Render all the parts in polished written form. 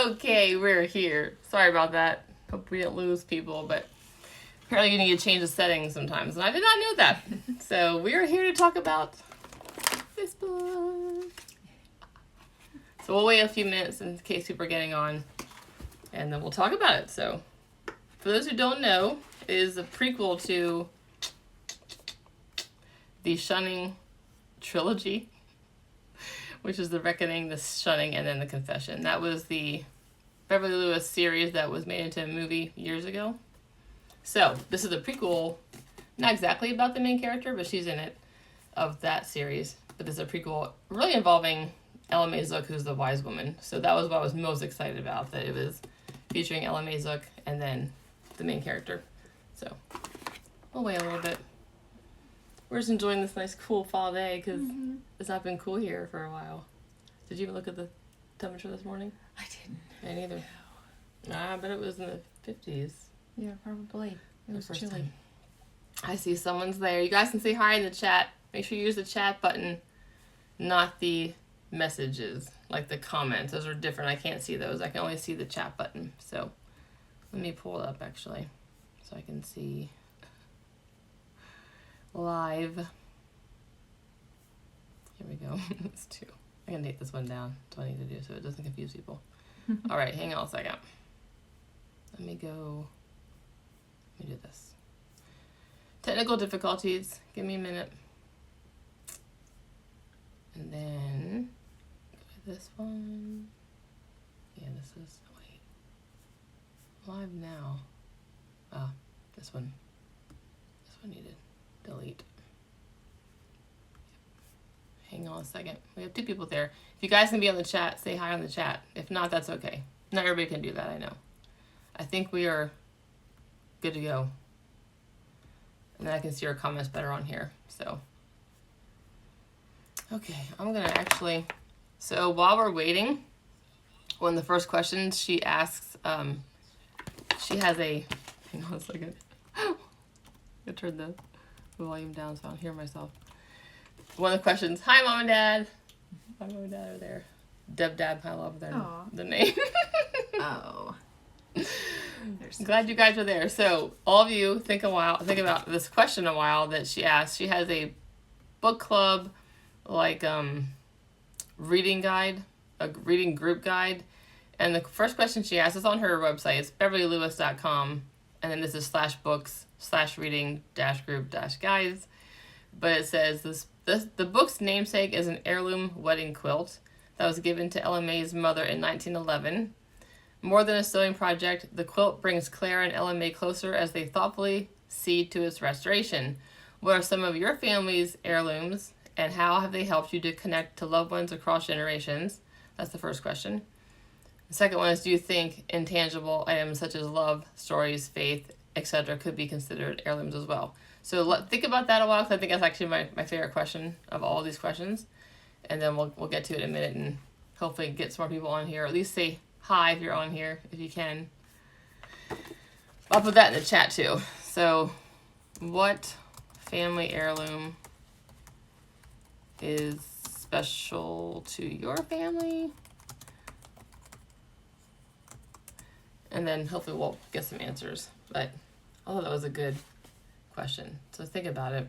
Okay, we're here. Sorry about that. Hope we didn't lose people, but apparently you need to change the settings sometimes, and I did not know that. So we're here to talk about this book. So we'll wait a few minutes in case people are getting on, and then we'll talk about it. So for those who don't know, it is a prequel to the Shunning trilogy, which is The Reckoning, The Shunning, and then The Confession. That was the Beverly Lewis series that was made into a movie years ago. So this is a prequel, not exactly about the main character, but she's in it, of that series. But this is a prequel really involving Ella Mae Zook, who's the wise woman. So that was what I was most excited about, that it was featuring Ella Mae Zook and then the main character. So we'll wait a little bit. We're just enjoying this nice cool fall day because it's not been cool here for a while. Did you even look at the temperature this morning? I didn't. Me neither. No. I bet it was in the 50s. Yeah, probably. It was chilly. Time. I see someone's there. You guys can say hi in the chat. Make sure you use the chat button, not the messages, like the comments. Those are different. I can't see those. I can only see the chat button. So let me pull it up actually so I can see live. Here we go. It's two. I can take this one down. That's what I need to do so it doesn't confuse people. All right, hang on a second. Let me do this. Technical difficulties. Give me a minute. And then go to this one. Yeah, this is, live now. Ah, this one. This one needed delete. Hang on a second. We have two people there. If you guys can be on the chat, say hi on the chat. If not, that's okay. Not everybody can do that, I know. I think we are good to go. And then I can see our comments better on here. So, okay, I'm going to actually, so while we're waiting, one of the first questions she asks, she has a, hang on a second. I turn the volume down so I don't hear myself. One of the questions, hi Mom and Dad. My Mom and Dad are there. Deb Dab, I love the name. Oh. Glad you guys are there. So all of you think about this question a while that she asked. She has a book club, like reading guide, a reading group guide. And the first question she asked is on her website. It's beverlylewis.com. And then this is /books/reading-group-guides. But it says the book's namesake is an heirloom wedding quilt that was given to Ella Mae's mother in 1911. More than a sewing project, the quilt brings Claire and Ella Mae closer as they thoughtfully see to its restoration. What are some of your family's heirlooms, and how have they helped you to connect to loved ones across generations? That's the first question. The second one is, do you think intangible items such as love, stories, faith, etc. could be considered heirlooms as well? So think about that a while, because I think that's actually my favorite question of all these questions. And then we'll get to it in a minute and hopefully get some more people on here. Or at least say hi if you're on here, if you can. I'll put that in the chat too. So what family heirloom is special to your family? And then hopefully we'll get some answers. But I thought that was a good question. So think about it.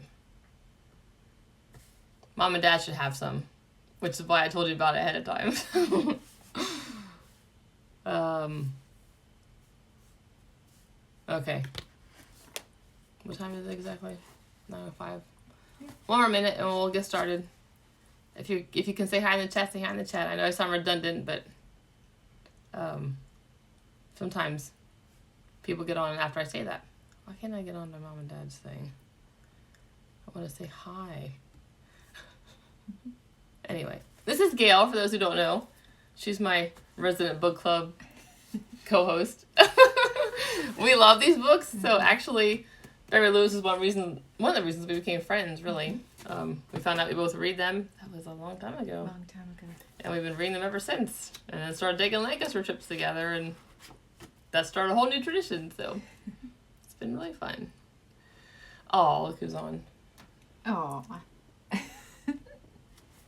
Mom and Dad should have some, which is why I told you about it ahead of time. Okay. What time is it exactly? 9:05. Yeah. One more minute and we'll get started. If you can say hi in the chat, say hi in the chat. I know I sound redundant, but sometimes people get on after I say that. Why can't I get on to Mom and Dad's thing? I want to say hi. Anyway, this is Gail, for those who don't know. She's my resident book club co-host. We love these books. So actually, Beverly Lewis is one of the reasons we became friends, really. We found out we both read them. That was a long time ago. And we've been reading them ever since. And then started taking Lancaster trips together, and that started a whole new tradition. So it's been really fun. Oh, look who's on. Oh.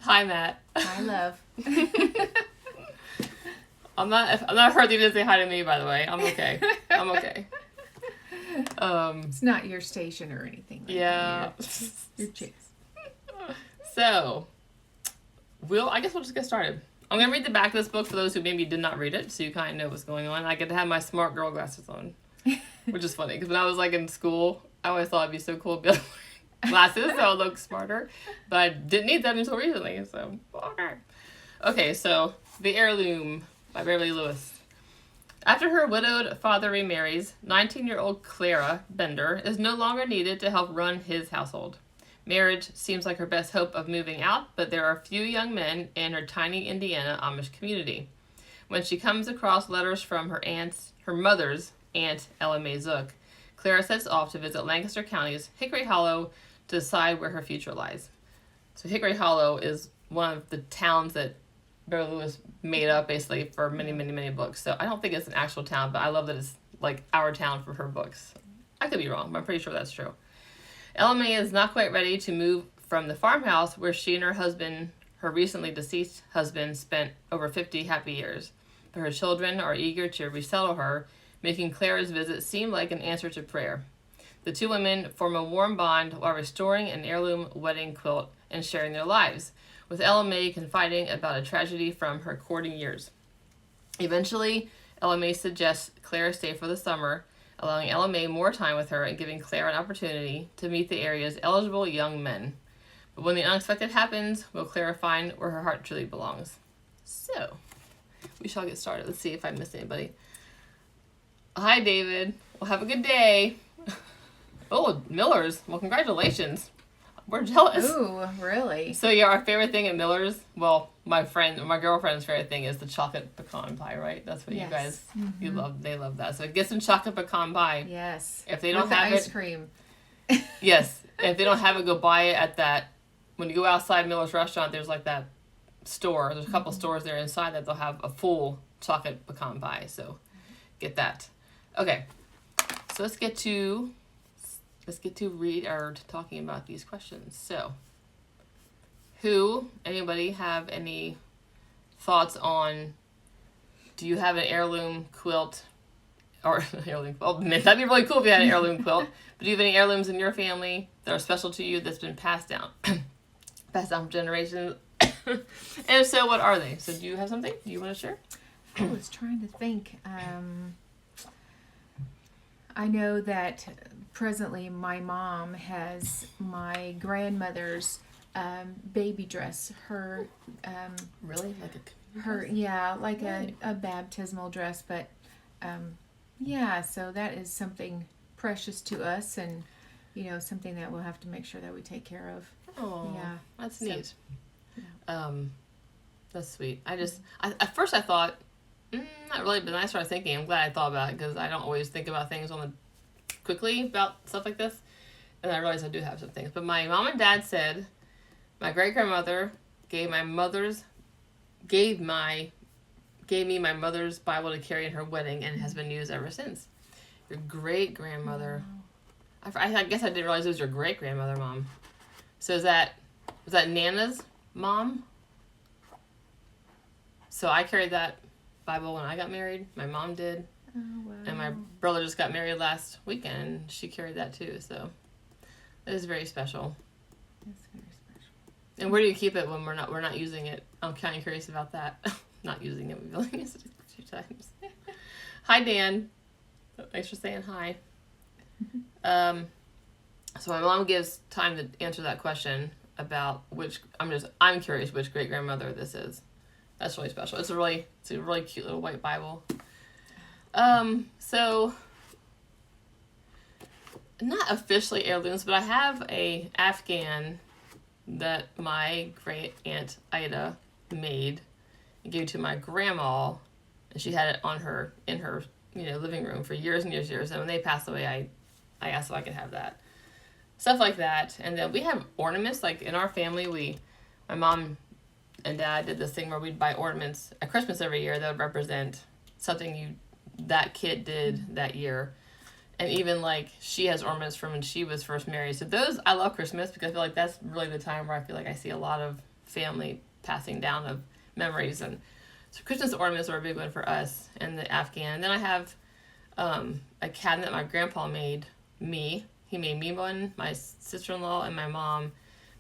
Hi, Matt. Hi, love. I'm not hurt you didn't say hi to me, by the way. I'm okay. I'm okay. It's not your station or anything. Like Yeah. Your chicks. So, I guess we'll just get started. I'm going to read the back of this book for those who maybe did not read it, so you kind of know what's going on. I get to have my smart girl glasses on, which is funny, because when I was, like, in school, I always thought it'd be so cool to be able to wear glasses so I would look smarter, but I didn't need them until recently, so, okay. Okay, so, The Heirloom by Beverly Lewis. After her widowed father remarries, 19-year-old Clara Bender is no longer needed to help run his household. Marriage seems like her best hope of moving out, but there are few young men in her tiny Indiana Amish community. When she comes across letters from her mother's aunt, Ella Mae Zook, Clara sets off to visit Lancaster County's Hickory Hollow to decide where her future lies. So Hickory Hollow is one of the towns that Beverly Lewis made up basically for many, many, many books. So I don't think it's an actual town, but I love that it's like our town for her books. I could be wrong, but I'm pretty sure that's true. Ella Mae is not quite ready to move from the farmhouse where she and her husband, her recently deceased husband, spent over 50 happy years. But her children are eager to resettle her, making Clara's visit seem like an answer to prayer. The two women form a warm bond while restoring an heirloom wedding quilt and sharing their lives, with Ella Mae confiding about a tragedy from her courting years. Eventually, Ella Mae suggests Clara stay for the summer, allowing Ella Mae more time with her and giving Clara an opportunity to meet the area's eligible young men. But when the unexpected happens, will Clara find where her heart truly belongs? So, we shall get started. Let's see if I missed anybody. Hi, David. Well, have a good day. Oh, Miller's. Well, congratulations. We're jealous. Ooh, really? So yeah, our favorite thing at Miller's, well, my girlfriend's favorite thing is the chocolate pecan pie, right? That's what you guys, they love that. So get some chocolate pecan pie. Yes. If they don't With have the ice it, cream. yes. If they don't have it, go buy it at that, when you go outside Miller's restaurant, there's like that store. There's a couple stores there inside that they'll have a full chocolate pecan pie. So get that. Okay. So let's get to talking about these questions. So, anybody have any thoughts on, do you have an heirloom quilt? Or heirloom quilt? Man, that'd be really cool if you had an heirloom quilt. But do you have any heirlooms in your family that are special to you that's been passed down? Passed down from generations? And if so, what are they? So do you have something you want to share? I was trying to think. I know that presently my mom has my grandmother's baby dress. Her Really? Like a baptismal dress, but so that is something precious to us, and something that we'll have to make sure that we take care of. Oh, yeah, that's neat. Yeah. That's sweet. At first I thought, not really, but then I started thinking. I'm glad I thought about it, because I don't always think about things quickly about stuff like this, and I realized I do have some things. But my mom and dad said my great grandmother gave me my mother's Bible to carry in her wedding, and it has been used ever since. Your great grandmother. Wow. I guess I didn't realize it was your great grandmother, Mom. So was that Nana's mom? So I carried that Bible when I got married. My mom did. Oh, wow. And my brother just got married last weekend. She carried that too. So it is very special. That's very special. And where do you keep it when we're not using it? I'm kind of curious about that. Not using it. We've only used it a few times. Hi, Dan. Thanks for saying hi. So my mom gives time to answer that question about I'm curious which great grandmother this is. That's really special. It's a really cute little white Bible. So not officially heirlooms, but I have a Afghan that my great aunt Ida made and gave to my grandma, and she had it in her living room for years and years and years. And when they passed away, I asked if I could have that. Stuff like that. And then we have ornaments. Like in our family, my mom and dad did this thing where we'd buy ornaments at Christmas every year that would represent something that kid did that year. And even like she has ornaments from when she was first married. So those, I love Christmas because I feel like that's really the time where I feel like I see a lot of family passing down of memories. And So Christmas ornaments are a big one for us and the Afghan. And then I have a cabinet my grandpa made me. He made me one, my sister-in-law, and my mom.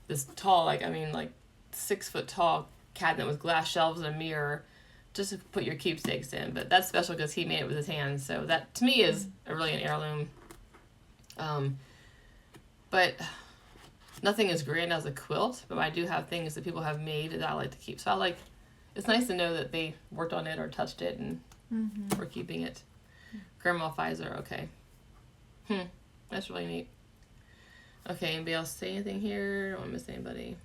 This tall, like 6 foot tall cabinet with glass shelves and a mirror, just to put your keepsakes in. But that's special because he made it with his hands. So that to me is really an heirloom. But nothing as grand as a quilt. But I do have things that people have made that I like to keep. So it's nice to know that they worked on it or touched it and we're keeping it. Grandma Pfizer, okay. That's really neat. Okay, anybody else say anything here? Don't want to miss anybody.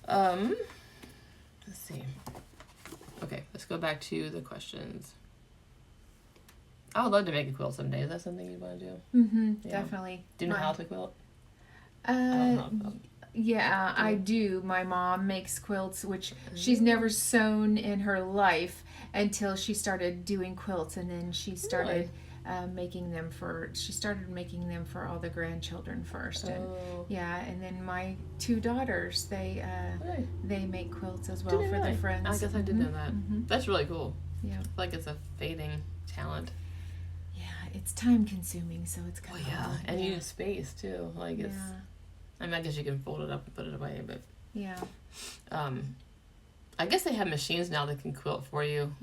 Let's see. Okay, let's go back to the questions. I would love to make a quilt someday. Is that something you'd want to do? Yeah. Definitely. Do you know how to quilt? I don't know how to quilt. Yeah, I do. My mom makes quilts, which she's never sewn in her life until she started doing quilts, and then she started making them for all the grandchildren first. And and then my 2 daughters, they make quilts as well for their friends. I guess I did know that. That's really cool. Yeah. I feel like it's a fading talent. Yeah, it's time consuming, so it's kind of hard. And you need space too. It's I guess you can fold it up and put it away, but I guess they have machines now that can quilt for you.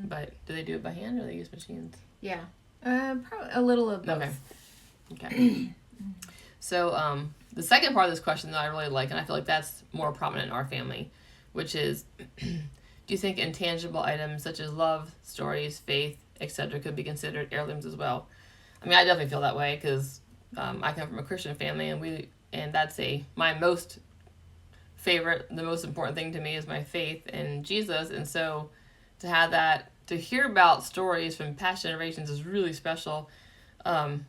But do they do it by hand or do they use machines? Yeah. Probably a little of both. Okay. So the second part of this question that I really like, and I feel like that's more prominent in our family, which is, do you think intangible items such as love, stories, faith, etc. could be considered heirlooms as well? I mean, I definitely feel that way because I come from a Christian family, and that's my most favorite, the most important thing to me is my faith in Jesus, and so to have that, to hear about stories from past generations is really special. But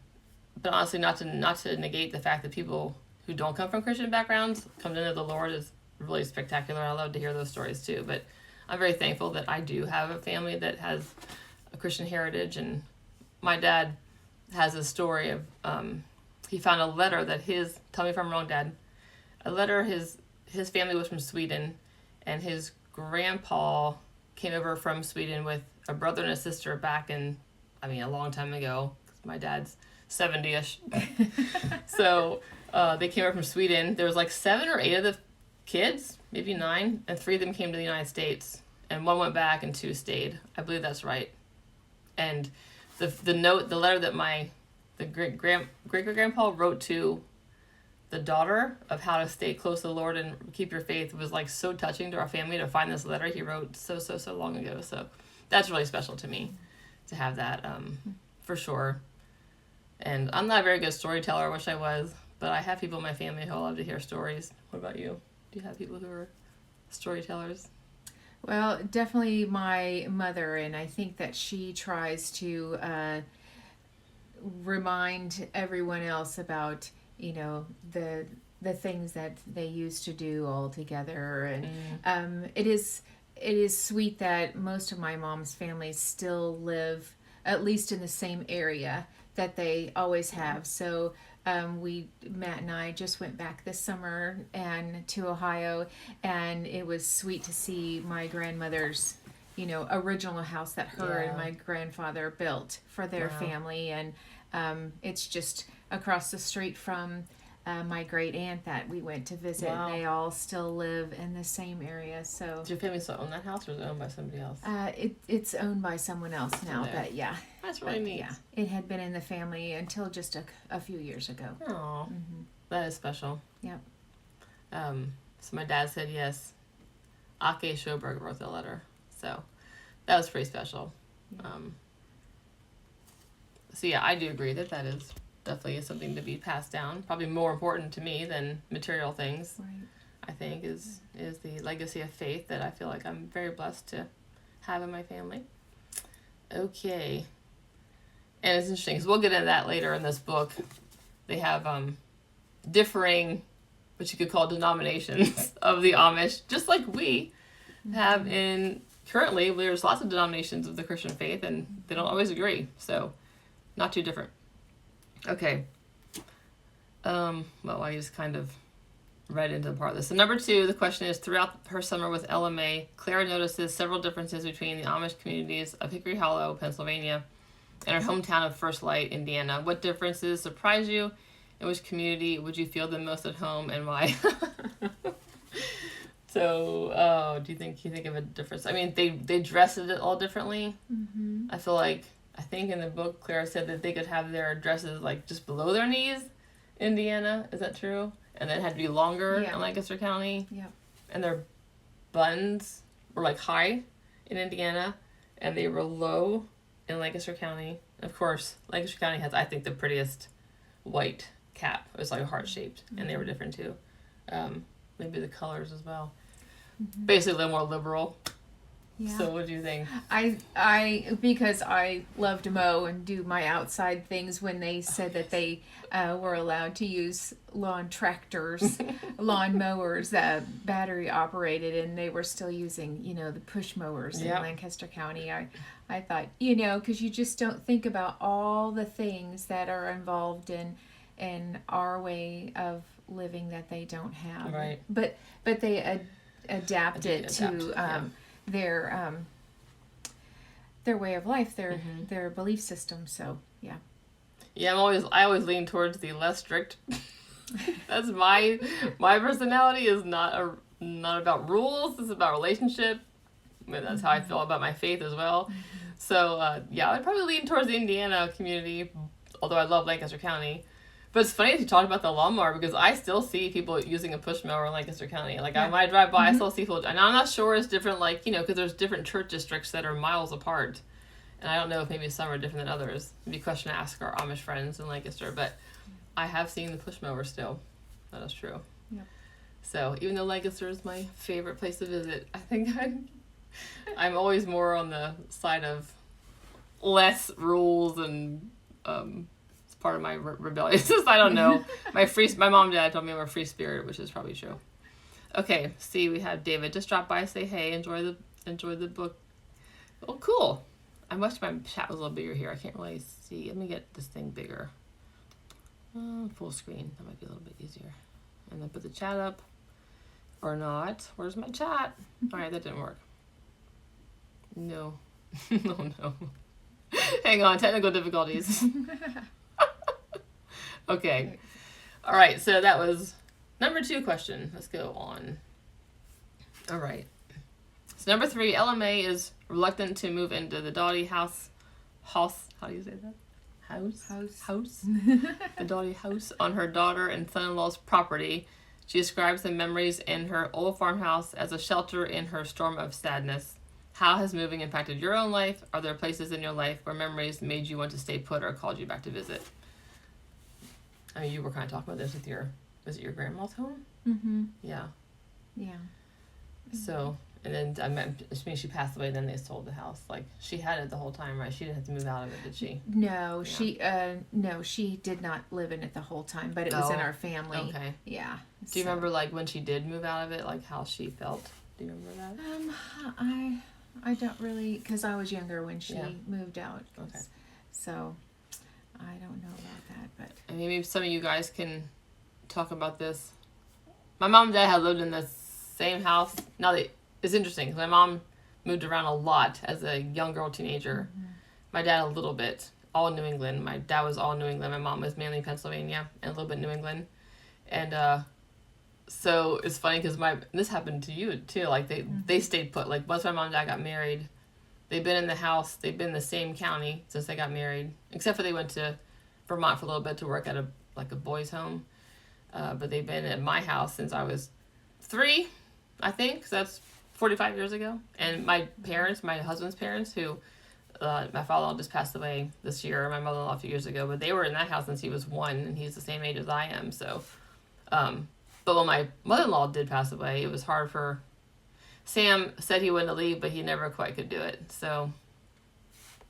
honestly, not to negate the fact that people who don't come from Christian backgrounds come to know the Lord is really spectacular. I love to hear those stories too. But I'm very thankful that I do have a family that has a Christian heritage. And my dad has a story of he found a letter that tell me if I'm wrong, Dad, a letter his family was from Sweden, and his grandpa came over from Sweden with a brother and a sister back in, a long time ago. My dad's 70-ish. So they came over from Sweden. There was 7 or 8 of the kids, maybe 9, and 3 of them came to the United States. And 1 went back and 2 stayed. I believe that's right. And the letter that the great-grandpa wrote to the daughter of how to stay close to the Lord and keep your faith was so touching to our family to find this letter he wrote so long ago. So that's really special to me to have that, for sure. And I'm not a very good storyteller. I wish I was, but I have people in my family who love to hear stories. What about you? Do you have people who are storytellers? Well, definitely my mother, and I think that she tries to remind everyone else about the things that they used to do all together, and it is sweet that most of my mom's family still live at least in the same area that they always have. So Matt and I just went back this summer and to Ohio, and it was sweet to see my grandmother's original house that her and my grandfather built for their family, and it's just across the street from my great aunt that we went to visit. Wow. They all still live in the same area. So does your family still own that house, or is it owned by somebody else? It's owned by someone else now, but that's really neat. Yeah, it had been in the family until just a few years ago. Oh, that is special. Yep. So my dad said yes. Ake Schoberg wrote the letter, so that was pretty special. Yeah. So I do agree that is definitely something to be passed down. Probably more important to me than material things. Right. I think is the legacy of faith that I feel like I'm very blessed to have in my family. Okay. And it's interesting because we'll get into that later in this book. They have differing, what you could call denominations of the Amish, just like we have currently. There's lots of denominations of the Christian faith, and they don't always agree. So, not too different. Okay. Well, I just kind of right into the part of this. So number 2, the question is, throughout her summer with LMA, Clara notices several differences between the Amish communities of Hickory Hollow, Pennsylvania, and her hometown of First Light, Indiana. What differences surprise you? In which community would you feel the most at home, and why? So, do you think of a difference? I mean, they dress it all differently. Mm-hmm. I think in the book, Clara said that they could have their dresses like just below their knees, Indiana. Is that true? And then it had to be longer in Lancaster County. Yep. And their buns were like high in Indiana, and they were low in Lancaster County. Of course, Lancaster County has, I think, the prettiest white cap. It was like heart shaped, and they were different too. Maybe the colors as well. Mm-hmm. Basically, a little more liberal. Yeah. So what do you think? Because I love to mow and do my outside things, when they said that they were allowed to use lawn tractors, lawn mowers, battery operated, and they were still using, the push mowers in Lancaster County. I thought, because you just don't think about all the things that are involved in our way of living that they don't have. Right. But they adapt it to their way of life, their belief system. So I always lean towards the less strict. That's my personality is not about rules. It's about relationship. I mean, that's how I feel about my faith as well. Mm-hmm. So I'd probably lean towards the Indiana community, although I love Lancaster County. But it's funny that you talked about the lawnmower, because I still see people using a push mower in Lancaster County. Like, when I drive by, I still see people, and I'm not sure it's different, because there's different church districts that are miles apart. And I don't know if maybe some are different than others. It'd be a question to ask our Amish friends in Lancaster. But I have seen the push mower still. That is true. Yep. So even though Lancaster is my favorite place to visit, I think I'm always more on the side of less rules, and it's part of my rebellion. I don't know. My mom and dad told me I'm a free spirit, which is probably true. Okay, see, we have David just drop by, say hey, enjoy the book. Oh, cool. I wish my chat was a little bigger here. I can't really see. Let me get this thing bigger. Full screen. That might be a little bit easier. And then put the chat up. Or not. Where's my chat? All right, that didn't work. No. No. Hang on. Technical difficulties. Okay. All right, so that was number 2 question. Let's go on. All right. So number 3, LMA is reluctant to move into the Dottie house. How do you say that? House. The Dottie house on her daughter and son-in-law's property. She describes the memories in her old farmhouse as a shelter in her storm of sadness. How has moving impacted your own life? Are there places in your life where memories made you want to stay put or called you back to visit? I mean, you were kind of talking about this with was it your grandma's home? Mm-hmm. Yeah. So, and then she passed away, and then they sold the house. Like, she had it the whole time, right? She didn't have to move out of it, did she? No, she did not live in it the whole time, but it was in our family. Okay. Yeah. Do you remember, like, when she did move out of it, like, how she felt? Do you remember that? I don't really, because I was younger when she moved out. Okay. So, I don't know about that, but... And maybe some of you guys can talk about this. My mom and dad had lived in the same house. Now, it's interesting, because my mom moved around a lot as a young girl, teenager. Mm-hmm. My dad a little bit, all New England. My dad was all New England. My mom was mainly Pennsylvania and a little bit New England. And so it's funny because this happened to you too. Like they stayed put. Like once my mom and dad got married, they've been in the house. They've been in the same county since they got married, except for they went to Vermont for a little bit to work at a boys' home. But they've been at my house since I was 3, I think. So that's 45 years ago. And my parents, my husband's parents, who my father-in-law just passed away this year, my mother-in-law a few years ago, but they were in that house since he was 1, and he's the same age as I am. So, but when my mother-in-law did pass away, it was hard for Sam. Said he wouldn't leave, but he never quite could do it. So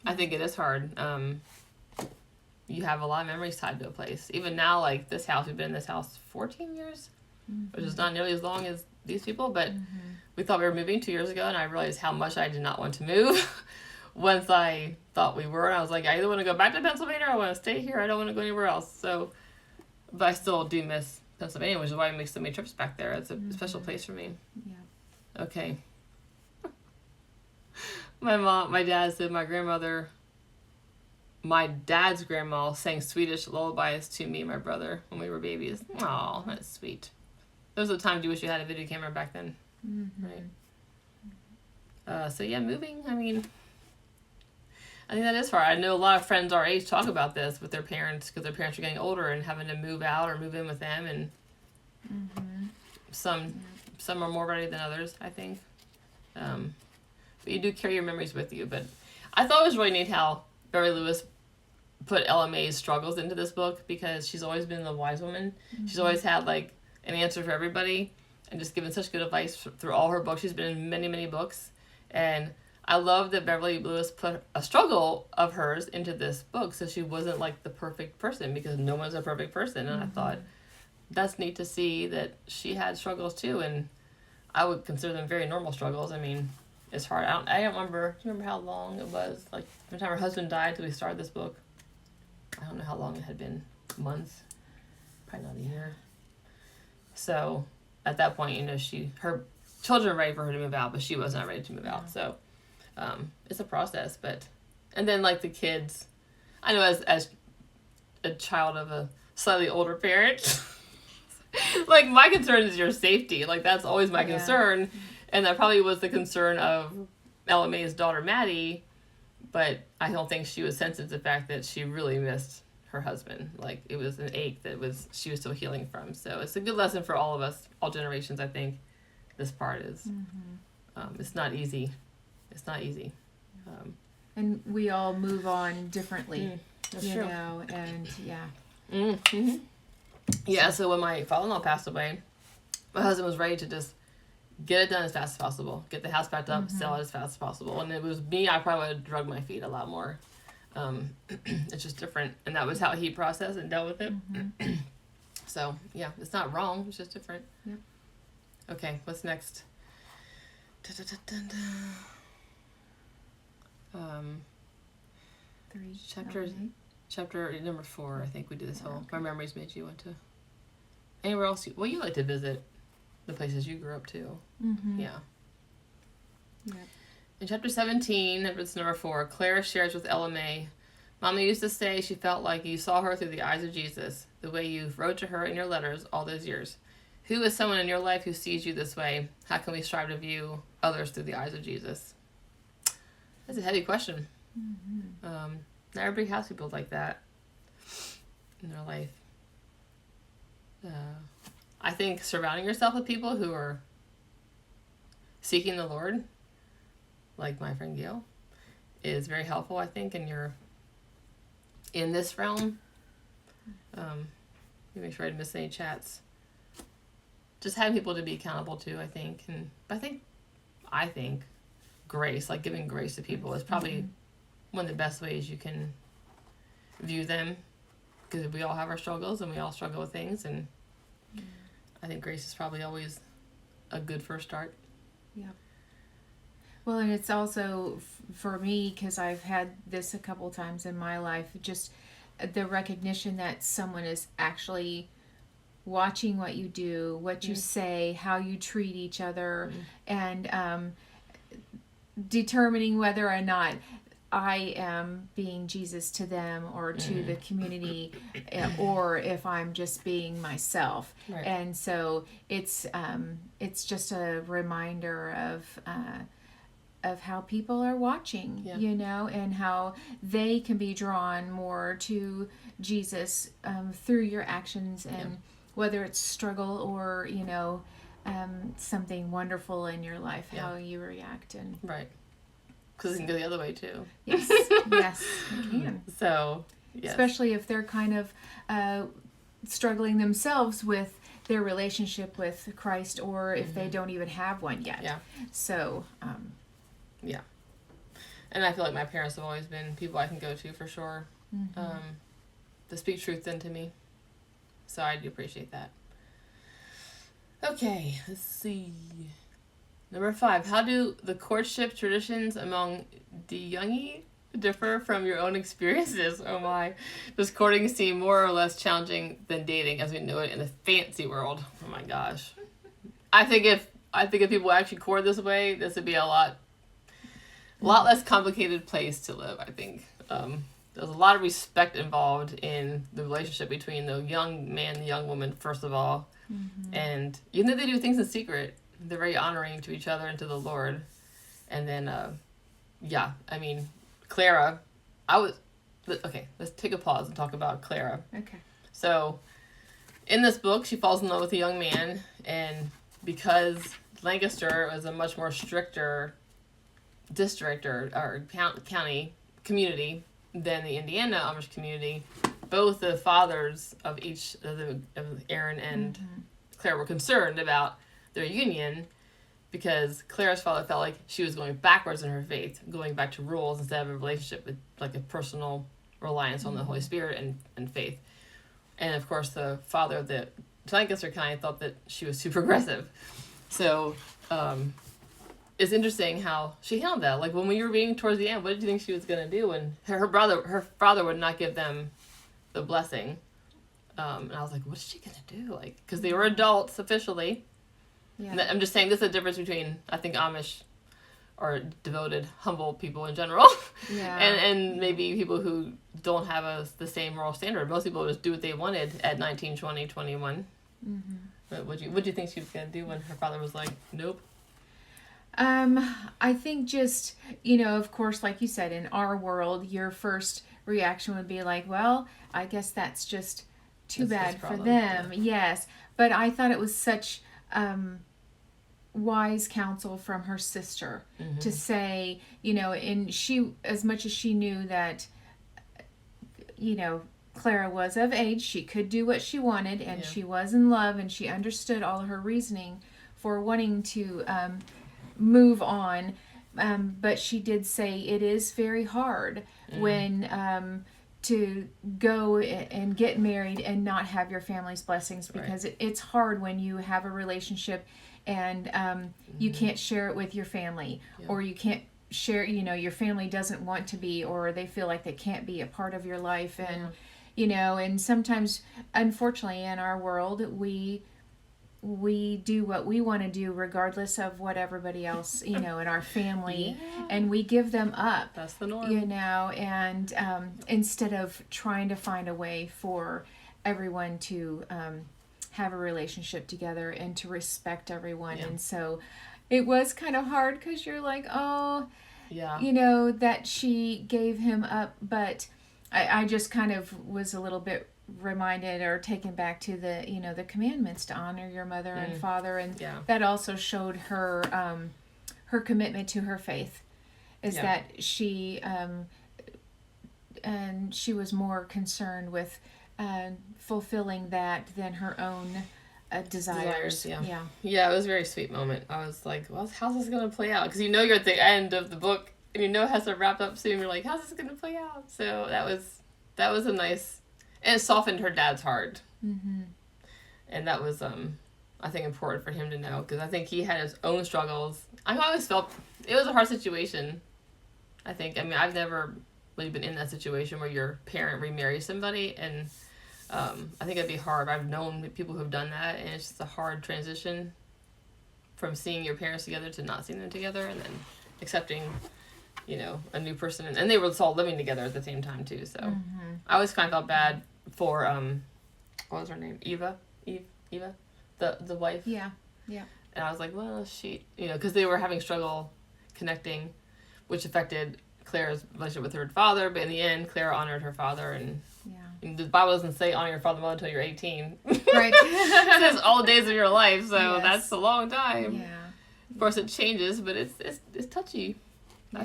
I think it is hard. You have a lot of memories tied to a place. Even now, like this house, we've been in this house 14 years, which is not nearly as long as these people, but we thought we were moving 2 years ago, and I realized how much I did not want to move once I thought we were. And I was like, I either want to go back to Pennsylvania or I want to stay here. I don't want to go anywhere else. So, but I still do miss Pennsylvania, which is why I make so many trips back there. It's a special place for me. Yeah. Okay. My dad said my dad's grandma sang Swedish lullabies to me and my brother when we were babies. Aw, that's sweet. There was a time you wish you had a video camera back then. Right. So yeah, moving, I mean, I think that is hard. I know a lot of friends our age talk about this with their parents because their parents are getting older and having to move out or move in with them, and some are more ready than others, I think. But you do carry your memories with you. But I thought it was really neat how Mary Lewis put Ella May's struggles into this book, because she's always been the wise woman. She's always had like an answer for everybody and just given such good advice through all her books. She's been in many, many books. And I love that Beverly Lewis put a struggle of hers into this book, so she wasn't like the perfect person, because no one's a perfect person. And I thought that's neat to see that she had struggles too, and I would consider them very normal struggles. I mean, it's hard. I don't remember. Do you remember how long it was? Like from the time her husband died till we started this book. I don't know how long it had been. Months, probably not a year. So at that point, her children were ready for her to move out, but she was not ready to move out. So it's a process. And then like the kids, I know as a child of a slightly older parent, like my concern is your safety. Like that's always my concern, and that probably was the concern of Ella May's daughter Maddie. But I don't think she was sensitive to the fact that she really missed her husband. Like it was an ache she was still healing from. So it's a good lesson for all of us, all generations. I think this part is. It's not easy. It's not easy. And we all move on differently, that's you true. know, and Yeah, so when my father-in-law passed away, my husband was ready to just get it done as fast as possible. Get the house packed up, sell it as fast as possible. And it was me, I probably would have drugged my feet a lot more. It's just different. And that was how he processed and dealt with it. So, yeah, it's not wrong. It's just different. Yep. Okay, what's next? Chapter number 4, I think we did this whole. My memories made you want to. Anywhere else? You like to visit the places you grew up too. Yeah. Yep. In chapter 17, it's number 4, Clara shares with Ella May. Mama used to say she felt like you saw her through the eyes of Jesus, the way you wrote to her in your letters all those years. Who is someone in your life who sees you this way? How can we strive to view others through the eyes of Jesus? That's a heavy question. Not everybody has people like that in their life. I think surrounding yourself with people who are seeking the Lord, like my friend Gail, is very helpful, I think, and you're in this realm. Make sure I didn't miss any chats. Just having people to be accountable to, I think. And I think grace, like giving grace to people, is probably one of the best ways you can view them, because we all have our struggles and we all struggle with things, and I think grace is probably always a good first start. Yeah. Well, and it's also for me, because I've had this a couple times in my life, just the recognition that someone is actually watching what you do, what you say, how you treat each other, and determining whether or not I am being Jesus to them or to the community, or if I'm just being myself. Right. And so it's just a reminder of how people are watching, you know, and how they can be drawn more to Jesus through your actions, and whether it's struggle or, you know, something wonderful in your life, how you react. And right. Because it can go the other way too. Yes, yes, it can. So, yes. Especially if they're kind of struggling themselves with their relationship with Christ, or if they don't even have one yet. Yeah. So, yeah. And I feel like my parents have always been people I can go to for sure. To speak truth into me. So I do appreciate that. Okay, let's see. Number 5, how do the courtship traditions among the Youngie differ from your own experiences? Oh my. Does courting seem more or less challenging than dating as we know it in the fancy world? Oh my gosh. I think if people actually court this way, this would be a lot less complicated place to live, I think. There's a lot of respect involved in the relationship between the young man and the young woman, first of all. Mm-hmm. And even though they do things in secret, they're very honoring to each other and to the Lord. And then, Clara, let's take a pause and talk about Clara. Okay. So, in this book, she falls in love with a young man, and because Lancaster was a much more stricter district or county community than the Indiana Amish community, both the fathers of each of Aaron and Clara were concerned about their union, because Clara's father felt like she was going backwards in her faith, going back to rules instead of a relationship with like a personal reliance on the Holy Spirit and faith. And of course, the father of the Lancaster kind thought that she was too progressive. So it's interesting how she handled that. Like when we were reading towards the end, what did you think she was going to do? And her father would not give them the blessing. And I was like, what is she going to do? Like, because they were adults officially. Yeah. And I'm just saying this is the difference between, I think, Amish or devoted, humble people in general. Yeah. and maybe people who don't have the same moral standard. Most people just do what they wanted at 19, 20, 21. Mm-hmm. But what do you think she was going to do when her father was like, nope? I think just, of course, like you said, in our world, your first reaction would be like, well, I guess that's just too bad for them. Yeah. Yes. But I thought it was such wise counsel from her sister to say, and she, as much as she knew that, Clara was of age, she could do what she wanted, and she was in love, and she understood all her reasoning for wanting to move on, but she did say it is very hard when to go and get married and not have your family's blessings, because it's hard when you have a relationship and you can't share it with your family, or you can't share, your family doesn't want to be, or they feel like they can't be a part of your life, and and sometimes, unfortunately, in our world, we do what we want to do regardless of what everybody else, in our family, and we give them up. That's the norm. And instead of trying to find a way for everyone to have a relationship together and to respect everyone. And so it was kind of hard, because you're like, that she gave him up, but I just kind of was a little bit reminded or taken back to the the commandments to honor your mother and father, and that also showed her her commitment to her faith, is that she and she was more concerned with fulfilling that than her own desires. Yeah, it was a very sweet moment. I was like, well, how's this gonna play out? Because you're at the end of the book and it has to wrap up soon. You're like, how's this gonna play out? So that was a nice. And it softened her dad's heart. Mm-hmm. And that was, I think, important for him to know. Because I think he had his own struggles. I always felt it was a hard situation. I think. I mean, I've never really been in that situation where your parent remarries somebody. And I think it'd be hard. I've known people who've done that. And it's just a hard transition from seeing your parents together to not seeing them together. And then accepting, a new person. And they were all living together at the same time, too. So I always kind of felt bad for what was her name? Eva, the wife. Yeah. And I was like, well, she, because they were having struggle connecting, which affected Clara's relationship with her father. But in the end, Clara honored her father, and the Bible doesn't say honor your father and mother until you're 18. Right. It says all the days of your life, so that's a long time. Yeah. Of course, it changes, but it's touchy.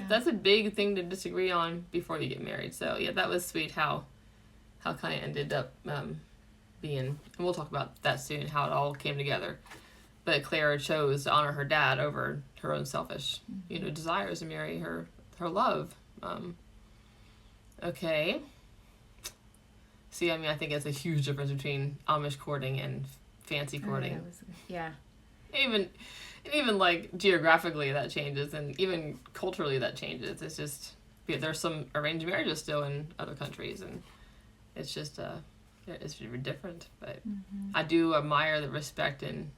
That's a big thing to disagree on before you get married. So that was sweet how kind of ended up being, and we'll talk about that soon, how it all came together. But Clara chose to honor her dad over her own selfish, desires to marry her love. Okay. See, I mean, I think it's a huge difference between Amish courting and fancy courting. Even like geographically that changes, and even culturally that changes. It's just there's some arranged marriages still in other countries, and it's just it's very different. But I do admire the respect and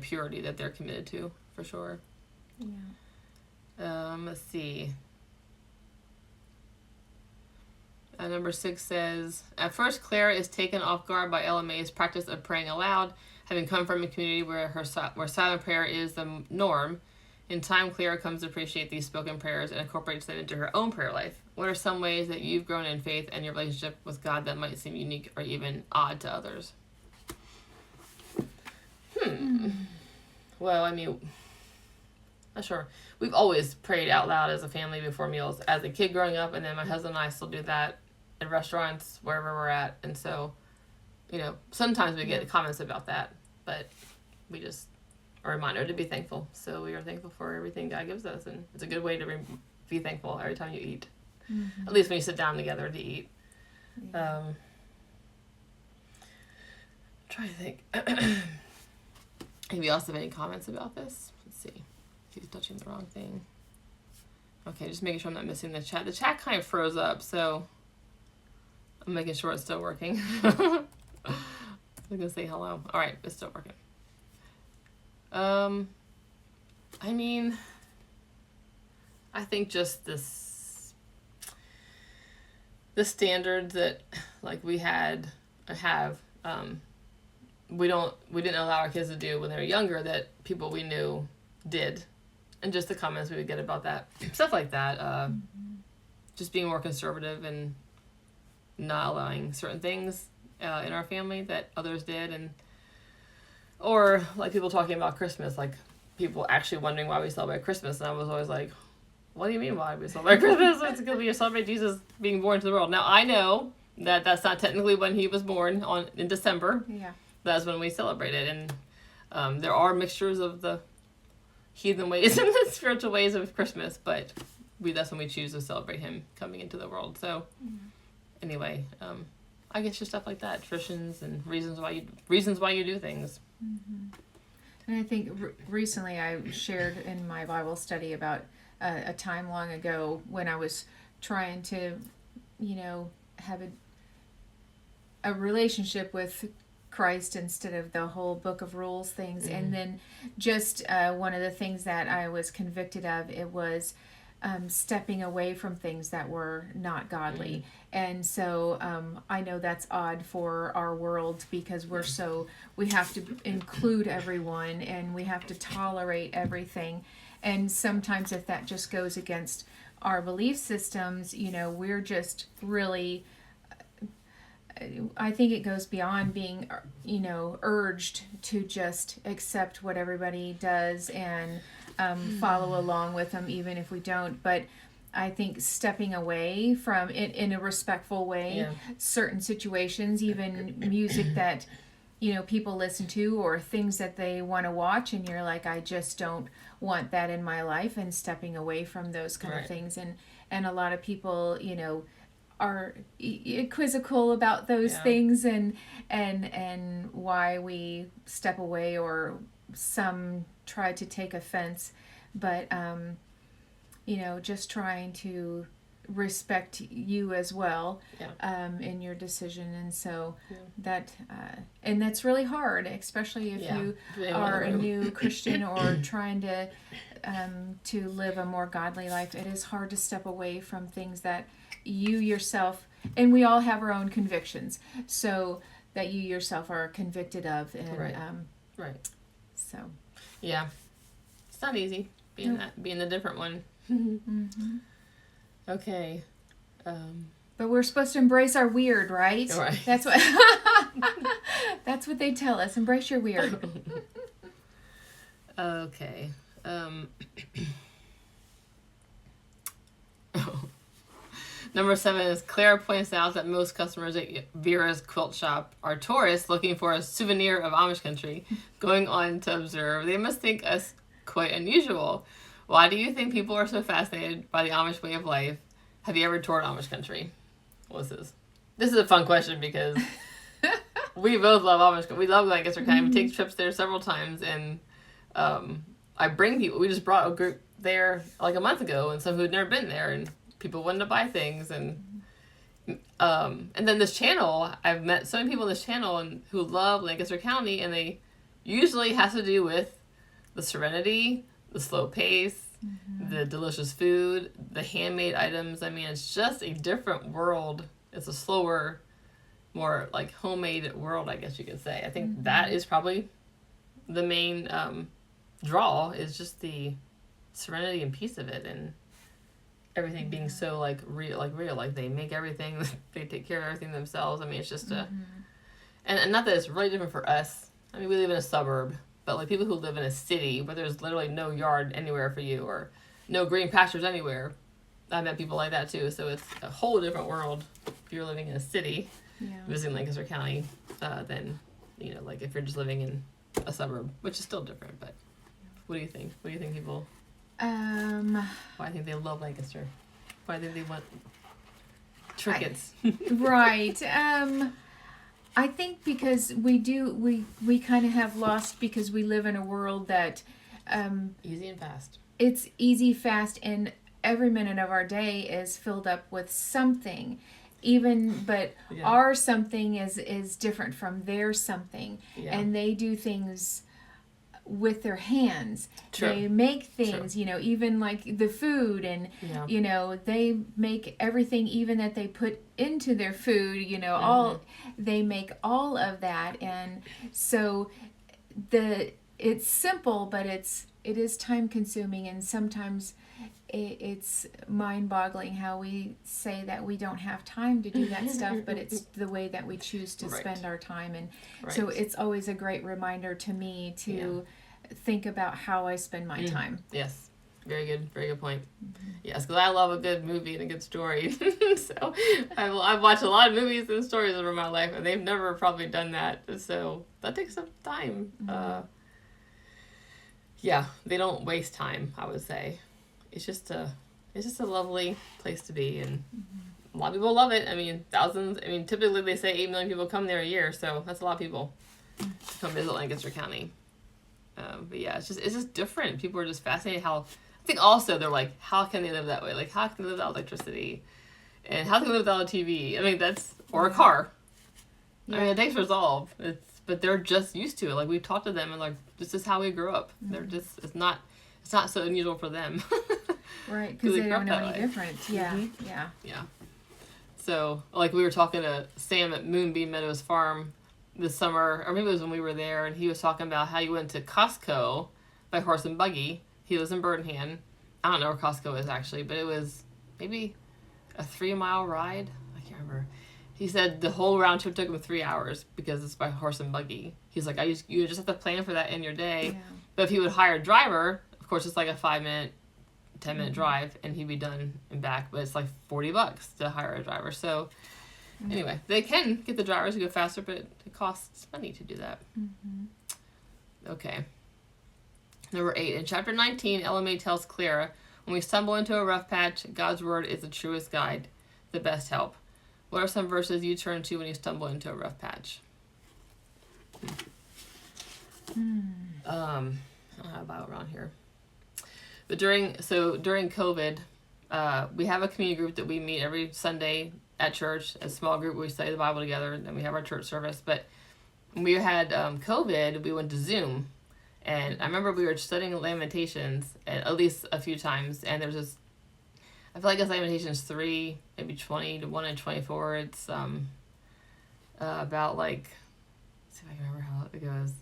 purity that they're committed to, for sure. Yeah. Let's see. Number 6 says, at first Claire is taken off guard by Ella Mae's practice of praying aloud, having come from a community where silent prayer is the norm. In time, Claire comes to appreciate these spoken prayers and incorporates them into her own prayer life. What are some ways that you've grown in faith and your relationship with God that might seem unique or even odd to others? Well, I mean, not sure. We've always prayed out loud as a family before meals as a kid growing up, and then my husband and I still do that in restaurants, wherever we're at. And so, sometimes we get comments about that, but we just a reminder to be thankful. So we are thankful for everything God gives us, and it's a good way to be thankful every time you eat. At least when you sit down together to eat. I'm trying to think. Anybody else have any comments about this? Let's see. He's touching the wrong thing. Okay, just making sure I'm not missing the chat. The chat kind of froze up, so I'm making sure it's still working. I was gonna say hello. All right, it's still working. I mean, I think just the standards that we have, we didn't allow our kids to do when they were younger that people we knew did, and just the comments we would get about that, stuff like that. Just being more conservative and not allowing certain things in our family that others did, or people talking about Christmas, people actually wondering why we celebrate Christmas, and I was always like, what do you mean why we celebrate Christmas? It's because we celebrate Jesus being born to the world. Now I know that that's not technically when he was born in December. Yeah. That's when we celebrate it, and there are mixtures of the heathen ways and the spiritual ways of Christmas, but that's when we choose to celebrate him coming into the world. So anyway, I guess just stuff like that, traditions and reasons why you do things. And I think recently I shared in my Bible study about a time long ago when I was trying to, have a relationship with Christ instead of the whole book of rules things. And then just one of the things that I was convicted of, it was stepping away from things that were not godly. And so I know that's odd for our world because we have to include everyone and we have to tolerate everything. And sometimes if that just goes against our belief systems, we're just really, I think it goes beyond being, urged to just accept what everybody does and follow along with them, even if we don't. But I think stepping away from it in a respectful way, certain situations, even music that, people listen to or things that they want to watch, and you're like, I just don't want that in my life, and stepping away from those kind of things. And a lot of people, are quizzical about those things and why we step away, or some try to take offense, but just trying to respect you as well in your decision. And so that and that's really hard, especially if you are a new Christian or trying to live a more godly life. It is hard to step away from things that you yourself, and we all have our own convictions, so that you yourself are convicted of. And so it's not easy being the different one. Okay. But we're supposed to embrace our weird, right? That's what that's what they tell us. Embrace your weird. Okay. Number 7 is Claire points out that most customers at Vera's quilt shop are tourists looking for a souvenir of Amish country, going on to observe. They must think us quite unusual. Why do you think people are so fascinated by the Amish way of life? Have you ever toured Amish country? What's this? This is a fun question because we both love Amish. We love Lancaster County. We take trips there several times, and I bring people. We just brought a group there a month ago, and some who had never been there, and people wanted to buy things, and then this channel, I've met so many people on this channel and who love Lancaster County, and they usually has to do with the serenity, the slow pace, the delicious food, the handmade items. I mean, it's just a different world. It's a slower, more like homemade world, I guess you could say. I think that is probably the main draw, is just the serenity and peace of it, and everything being so like real. Like they make everything, they take care of everything themselves. I mean, it's just and not that it's really different for us. I mean, we live in a suburb, but like people who live in a city where there's literally no yard anywhere for you, or no green pastures anywhere. I met people like that too. So it's a whole different world if you're living in a city, visiting Lancaster County, than, you know, like if you're just living in a suburb, which is still different. But what do you think? What do you think people? Why I think they love Lancaster? Why I think they want trinkets? Right. I think because we kind of have lost, because we live in a world that Easy and fast. It's easy, fast, and every minute of our day is filled up with something. But our something is different from their something, and they do things with their hands. True. They make things, you know, even like the food, and you know, they make everything, even that they put into their food, you know, all they make all of that. And so it's simple, but it is time consuming, and sometimes it's mind-boggling how we say that we don't have time to do that stuff, but it's the way that we choose to spend our time. And so it's always a great reminder to me to think about how I spend my time. Yes, very good point. Yes, because I love a good movie and a good story. So I've watched a lot of movies and stories over my life, and they've never probably done that. So that takes some time. They don't waste time, I would say. It's just a lovely place to be, and a lot of people love it. I mean, thousands. I mean, typically they say 8 million people come there a year, so that's a lot of people to come visit Lancaster County. But yeah, it's just different. People are just fascinated how. I think also they're like, how can they live that way? Like, how can they live without electricity, and how can they live without a TV? I mean, or a car. I mean, it takes resolve. But they're just used to it. Like, we've talked to them, and like, this is how we grew up. They're just it's not so unusual for them. Right, because they don't know any different. Yeah. So, like, we were talking to Sam at Moonbeam Meadows Farm this summer, or maybe it was when we were there, and he was talking about how he went to Costco by horse and buggy. He lives in Birmingham. I don't know where Costco is, actually, but it was maybe a 3-mile ride. I can't remember. He said the whole round trip took him 3 hours because it's by horse and buggy. He's like, you just have to plan for that in your day. Yeah. But if he would hire a driver, of course, it's like a 5-minute, 10-minute drive, and he'd be done and back. But it's like $40 to hire a driver. So anyway, they can get the drivers to go faster, but it costs money to do that. Okay. Number 8. In chapter 19, LMA tells Clara, when we stumble into a rough patch, God's word is the truest guide, the best help. What are some verses you turn to when you stumble into a rough patch? I don't have a Bible around here. But during COVID, we have a community group that we meet every Sunday at church, a small group where we study the Bible together, and we have our church service. But when we had COVID, we went to Zoom. And I remember we were studying Lamentations at least a few times, and there was this, I feel like it's Lamentations 3, maybe 20 to 1 and 24. It's about like, let's see if I can remember how it goes.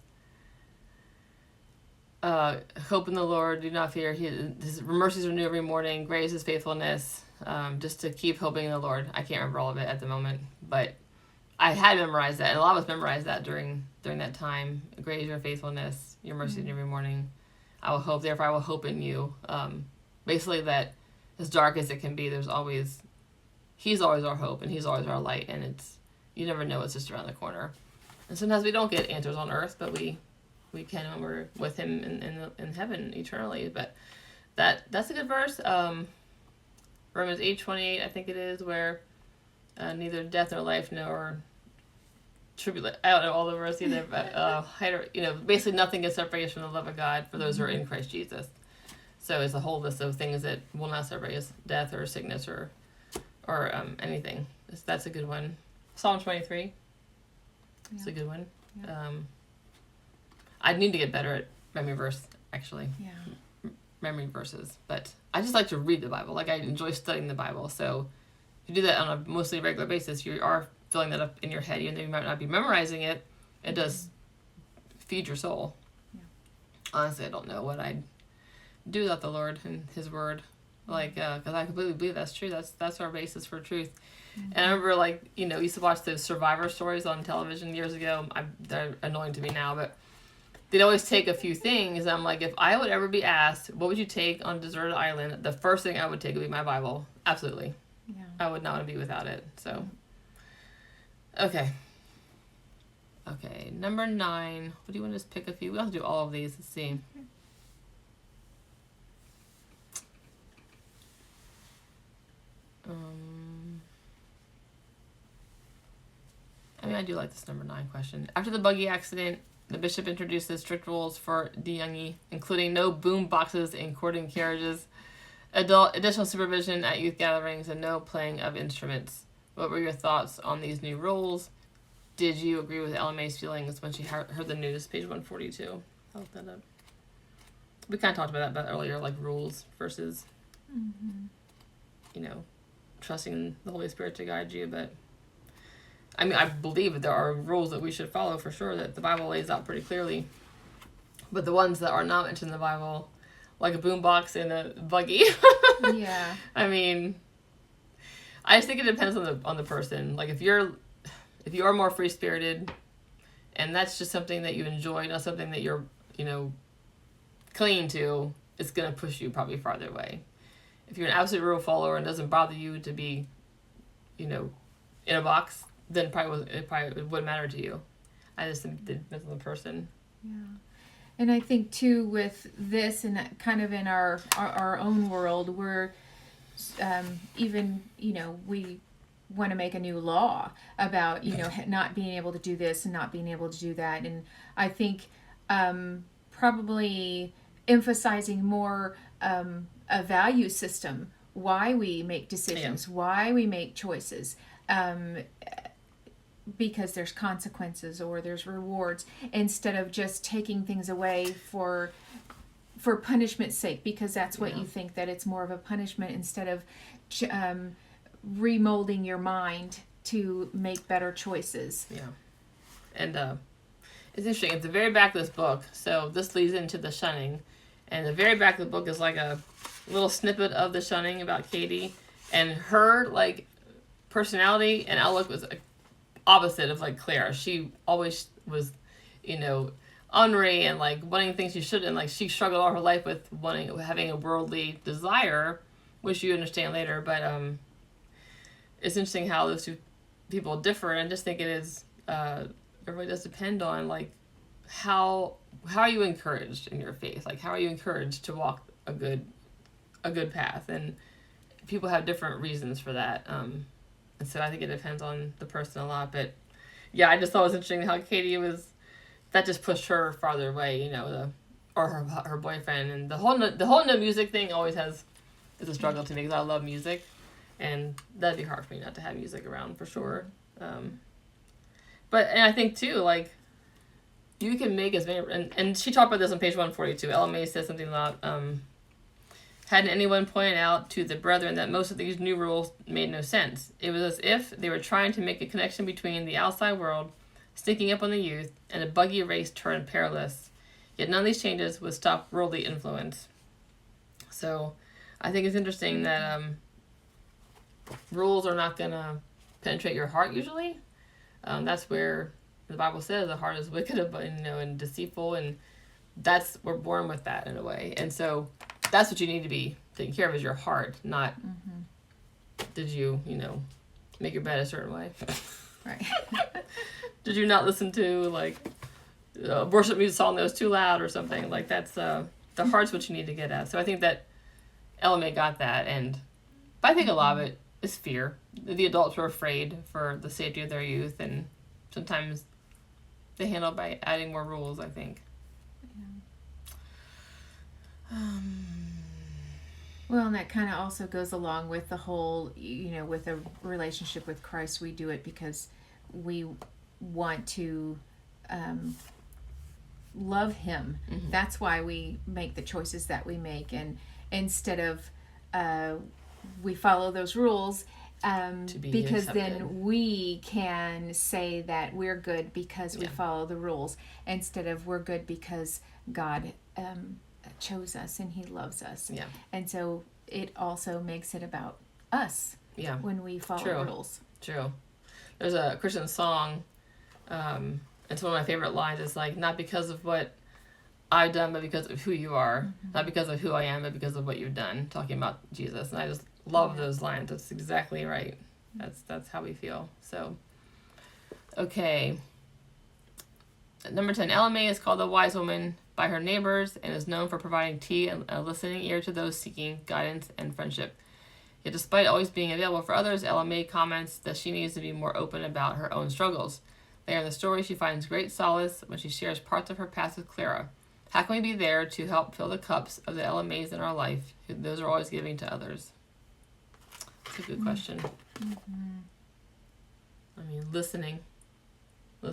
Hope in the Lord, do not fear. His mercies are new every morning. Great is his faithfulness. Just to keep hoping in the Lord. I can't remember all of it at the moment, but I had memorized that, and a lot of us memorized that during that time. Great is your faithfulness, your mercy every morning. I will hope, therefore I will hope in you. Basically that as dark as it can be, he's always our hope, and he's always our light, and you never know what's just around the corner. And sometimes we don't get answers on earth, but we can when we're with him in heaven eternally. But that's a good verse. Romans 8:28, I think it is, where neither death nor life nor tribulation, I don't know all the verse either, but basically nothing can separate us from the love of God for those who are in Christ Jesus. So it's a whole list of things that will not separate us: death or sickness or anything. That's a good one. Psalm 23. It's a good one. Yeah. I need to get better at memory verse, actually. Yeah. Memory verses. But I just like to read the Bible. Like, I enjoy studying the Bible. So if you do that on a mostly regular basis, you are filling that up in your head. Even though you might not be memorizing it, it does feed your soul. Yeah. Honestly, I don't know what I'd do without the Lord and His Word. Like, because I completely believe that's true. That's our basis for truth. Mm-hmm. And I remember, like, used to watch those survivor stories on television years ago. They're annoying to me now, but they'd always take a few things. And I'm like, if I would ever be asked, what would you take on a deserted island? The first thing I would take would be my Bible. Absolutely. Yeah. I would not want to be without it. So, okay. Okay, number 9. What do you want to just pick a few? We'll have to do all of these. Let's see. I do like this number 9 question. After the buggy accident, the bishop introduces strict rules for DeYoungie, including no boom boxes in courting carriages, additional supervision at youth gatherings, and no playing of instruments. What were your thoughts on these new rules? Did you agree with LMA's feelings when she heard the news? Page 142. I'll look that up. We kind of talked about that earlier, like rules versus, trusting the Holy Spirit to guide you. But, I believe that there are rules that we should follow for sure that the Bible lays out pretty clearly. But the ones that are not mentioned in the Bible, like a boombox and a buggy. Yeah. I just think it depends on the person. Like, if you are more free-spirited and that's just something that you enjoy, not something that you're, clinging to, it's going to push you probably farther away. If you're an absolute rule follower and it doesn't bother you to be, in a box, then it wouldn't matter to you. I just think it depends on the person. Yeah. And I think, too, with this and kind of in our own world, we're even, we want to make a new law about, not being able to do this and not being able to do that. And I think probably emphasizing more a value system, why we make decisions, why we make choices, because there's consequences or there's rewards, instead of just taking things away for punishment's sake, because that's what you think, that it's more of a punishment, instead of remolding your mind to make better choices. Yeah. And it's interesting, at the very back of this book, so this leads into the shunning, and the very back of the book is like a little snippet of the shunning about Katie, and her, like, personality and outlook was opposite of, like, Claire. She always was, ornery and, like, wanting things she shouldn't. Like, she struggled all her life with having a worldly desire, which you understand later. But it's interesting how those two people differ, and I just think it is, it really does depend on, like, how are you encouraged in your faith? Like, how are you encouraged to walk a good path? And people have different reasons for that. And so I think it depends on the person a lot. But yeah, I just thought it was interesting how Katie that just pushed her farther away, or her boyfriend. And the whole no music thing always is a struggle to me, because I love music, and that'd be hard for me not to have music around for sure. But I think too, like, you can make as many, and she talked about this on page 142. Ella May says something about hadn't anyone pointed out to the brethren that most of these new rules made no sense. It was as if they were trying to make a connection between the outside world, sneaking up on the youth, and a buggy race turned perilous. Yet none of these changes would stop worldly influence. So I think it's interesting that rules are not going to penetrate your heart usually. That's where the Bible says the heart is wicked, and deceitful, and we're born with that in a way. And so that's what you need to be taking care of, is your heart, not did you, make your bed a certain way. Right. Did you not listen to, like, worship music song that was too loud or something? Like, that's, the heart's what you need to get at. So I think that Ella May got that, but I think a lot of it is fear. The adults were afraid for the safety of their youth, and sometimes they handle it by adding more rules, I think. Well, and that kind of also goes along with the whole, with a relationship with Christ. We do it because we want to um, love Him. Mm-hmm. That's why we make the choices that we make, and instead of uh, we follow those rules. To be Because accepted. then we can say that we're good because we Yeah. follow the rules, instead of we're good because God chose us and He loves us. Yeah. And so it also makes it about us Yeah. when we follow True. rules. True. There's a Christian song. It's one of my favorite lines. It's like, not because of what I've done, but because of who you are. Mm-hmm. Not because of who I am, but because of what you've done. Talking about Jesus, and I just love Yeah. those lines. That's exactly right. That's how we feel. So, okay. Number 10. Ella May is called the wise woman by her neighbors and is known for providing tea and a listening ear to those seeking guidance and friendship. Yet despite always being available for others, Ella May comments that she needs to be more open about her own struggles. Later in the story, she finds great solace when she shares parts of her past with Clara. How can we be there to help fill the cups of the Ella Mays in our life? Those are always giving to others. That's a good question. Mm-hmm. I mean, listening. I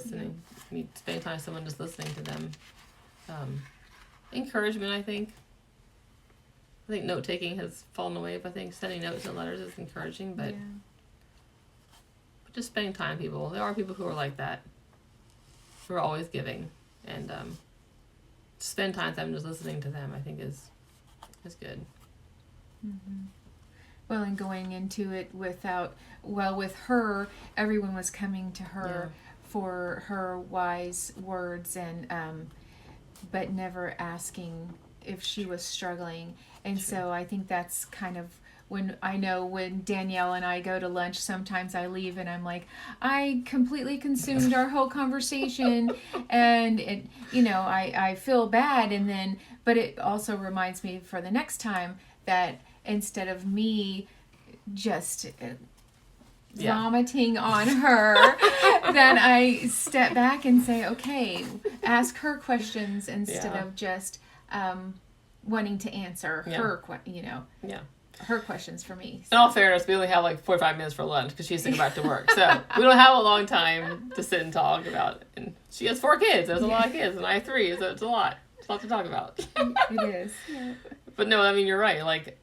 mean, spending time with someone, just listening to them. Encouragement, I think. I think note-taking has fallen away, but I think sending notes and letters is encouraging, but just spending time with people. There are people who are like that, who are always giving, and spend time with them, just listening to them, I think is good. Mm-hmm. Well, and going into it with her, everyone was coming to her for her wise words, and but never asking if she was struggling. And True. So I think that's kind of when Danielle and I go to lunch, sometimes I leave and I'm like, I completely consumed our whole conversation, and it, I feel bad, and then, but it also reminds me for the next time that instead of me just vomiting on her, that I step back and say, okay, ask her questions instead of just wanting to answer her, her questions for me. So. In all fairness, we only have like 45 minutes for lunch because she has to go back to work. So we don't have a long time to sit and talk about it. And she has 4 kids. That's a lot of kids. And I have 3, so it's a lot. It's a lot to talk about. It is. Yeah. But no, I mean, you're right. Like,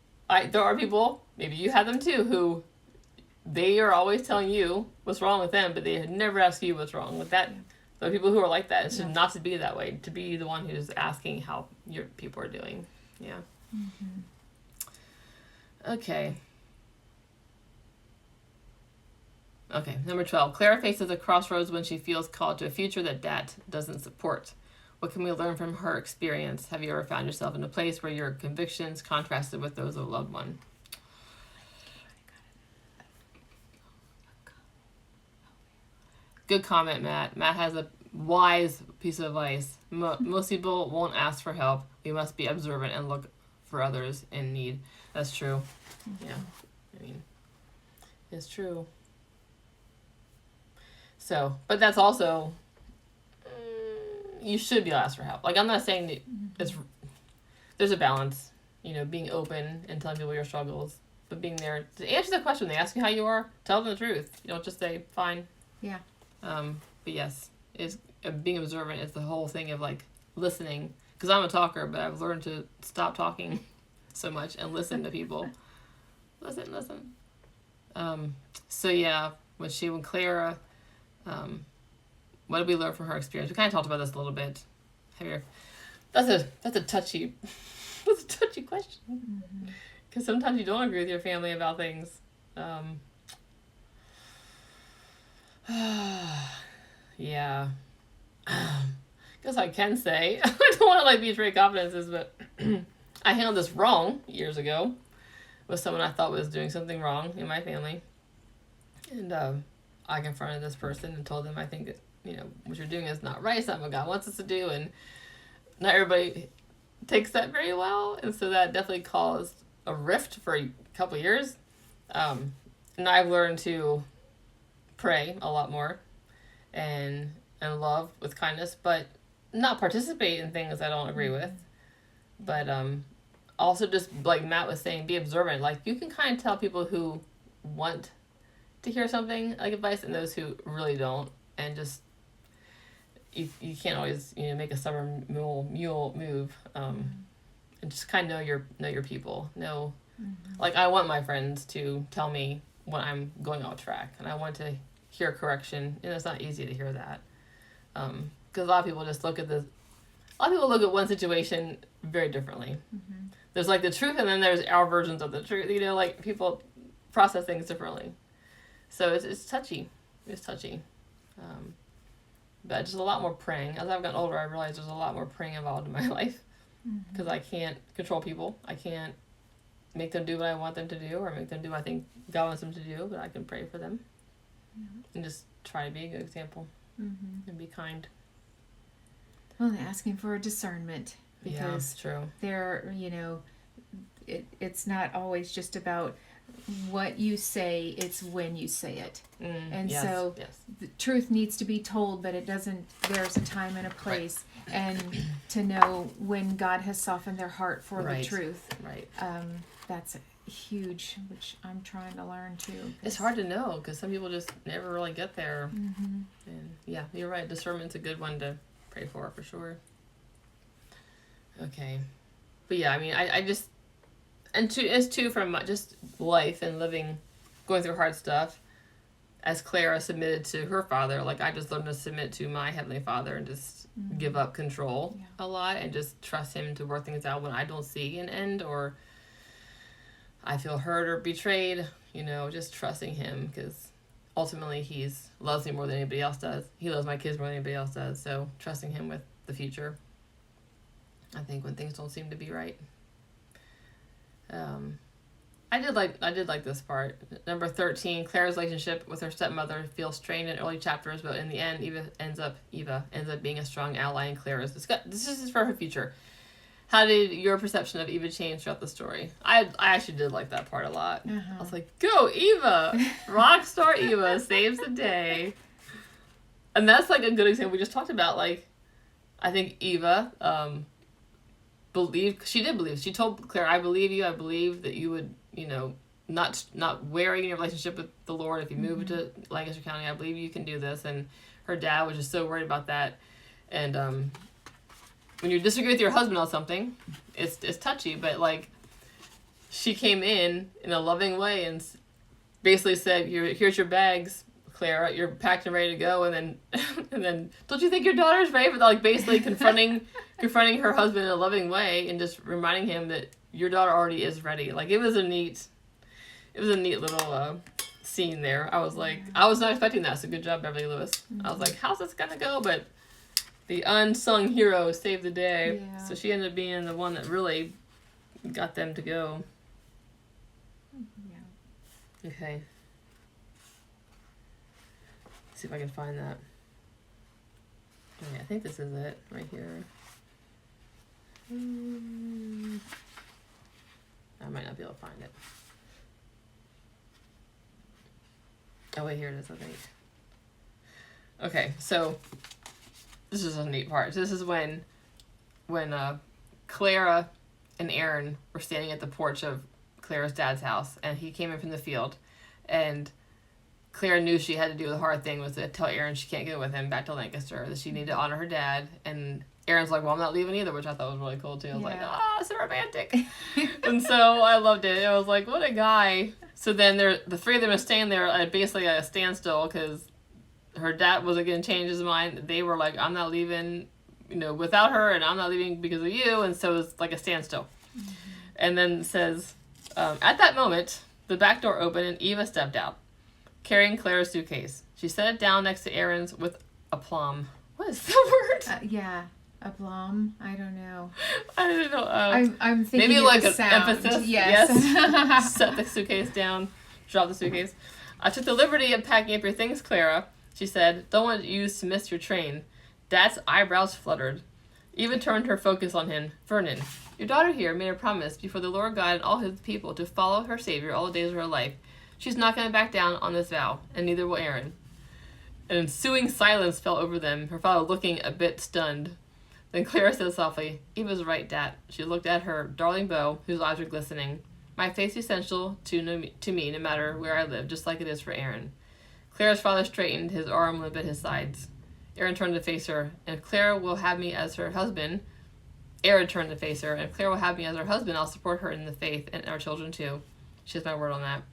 there are people, maybe you have them too, who they are always telling you what's wrong with them, but they never ask you what's wrong with that. There are people who are like that. It's just not to be that way. To be the one who's asking how your people are doing. Yeah. Mm-hmm. Okay, number 12. Clara faces a crossroads when she feels called to a future that Dad doesn't support. What can we learn from her experience? Have you ever found yourself in a place where your convictions contrasted with those of a loved one? Good comment, Matt. Matt has a wise piece of advice. Most people won't ask for help. We must be observant and look for others in need. That's true. Yeah. I mean, it's true. So, but that's also, you should be asked for help. Like, I'm not saying that there's a balance, being open and telling people your struggles, but being there to answer the question. They ask you how you are, tell them the truth. You don't just say, fine. Yeah. But yes, being observant is the whole thing of like listening. Because I'm a talker, but I've learned to stop talking so much and listen to people. Listen. So yeah, when Clara, what did we learn from her experience? We kind of talked about this a little bit. That's a touchy question. Because sometimes you don't agree with your family about things. Yeah. Guess I can say, I don't want to betray confidences, but I handled this wrong years ago with someone I thought was doing something wrong in my family. And I confronted this person and told them, I think that, what you're doing is not right. It's not what God wants us to do. And not everybody takes that very well. And so that definitely caused a rift for a couple of years. And I've learned to pray a lot more and love with kindness, but not participate in things I don't agree with. But also just like Matt was saying, be observant. Like you can kind of tell people who want to hear something like advice and those who really don't, and just you can't always make a stubborn mule move. And just kind of know your people. Know, like I want my friends to tell me when I'm going off track, and I want to hear correction, and it's not easy to hear that, because a lot of people just look at this. A lot of people look at one situation very differently. There's like the truth, and then there's our versions of the truth. Like people process things differently. So it's touchy. It's touchy. But just a lot more praying. As I've gotten older, I realized there's a lot more praying involved in my life. Because I can't control people. I can't make them do what I want them to do or make them do what I think God wants them to do, but I can pray for them. And just try to be a good example. And be kind. Well, they're asking for a discernment. Because true. They're, it's not always just about what you say, it's when you say it. And so the truth needs to be told, but there's a time and a place. Right. And to know when God has softened their heart for the truth. Right. That's huge, which I'm trying to learn too. It's hard to know because some people just never really get there. And you're right. Discernment's a good one to pray for sure. Okay. But I just, and it's too from just life and living, going through hard stuff. As Clara submitted to her father, like I just learned to submit to my Heavenly Father and just give up control a lot and just trust Him to work things out when I don't see an end or I feel hurt or betrayed. Just trusting Him because ultimately He loves me more than anybody else does. He loves my kids more than anybody else does. So trusting Him with the future. I think when things don't seem to be right. I did like this part. Number 13, Clara's relationship with her stepmother feels strained in early chapters, but in the end, Eva ends up being a strong ally in Clara's. This is for her future. How did your perception of Eva change throughout the story? I actually did like that part a lot. I was like, go Eva! Rockstar Eva saves the day. And that's like a good example we just talked about. Like, I think Eva she did believe. She told Claire, I believe you. I believe that you would, not wary in your relationship with the Lord if you move to Lancaster County. I believe you can do this. And her dad was just so worried about that. And when you disagree with your husband on something, it's touchy. But like, she came in a loving way and basically said, "Here's your bags, Clara. You're packed and ready to go." And then, don't you think your daughter's ready? But like basically confronting her husband in a loving way and just reminding him that your daughter already is ready. Like it was a neat little scene there. I was like, I was not expecting that. So good job, Beverly Lewis. I was like, how's this gonna go? But the unsung hero saved the day. Yeah. So she ended up being the one that really got them to go. Yeah. Okay. Let's see if I can find that. Okay, I think this is it right here. I might not be able to find it. Oh wait, here it is, I think. Okay, so this is a neat part. This is when Clara and Aaron were standing at the porch of Clara's dad's house, and he came in from the field, and Clara knew she had to do the hard thing was to tell Aaron she can't go with him back to Lancaster, that she needed to honor her dad, and Aaron's like, well, I'm not leaving either, which I thought was really cool too. I was like, so romantic. And so I loved it. I was like, what a guy. So then the three of them are staying there at basically at a standstill because her dad wasn't going to change his mind. They were like, I'm not leaving, without her, and I'm not leaving because of you. And so it's like a standstill. And then it says, at that moment, the back door opened and Eva stepped out, carrying Clara's suitcase. She set it down next to Aaron's with aplomb. What is the word? Aplomb. I don't know. I don't know. I'm thinking maybe like an sound. emphasis. Yes. Set the suitcase down. Drop the suitcase. I took the liberty of packing up your things, Clara. She said, don't want you to miss your train. Dad's eyebrows fluttered. Eva turned her focus on him. Vernon, your daughter here made a promise before the Lord God and all his people to follow her Savior all the days of her life. She's not going to back down on this vow, and neither will Aaron. An ensuing silence fell over them, her father looking a bit stunned. Then Clara said softly, Eva's right, Dad. She looked at her darling beau, whose eyes were glistening. My faith's essential to me no matter where I live, just like it is for Aaron. Clara's father straightened, his arm limp at his sides. Aaron turned to face her, and Clara will have me as her husband. Aaron turned to face her, and Clara will have me as her husband. I'll support her in the faith, and our children too. She has my word on that.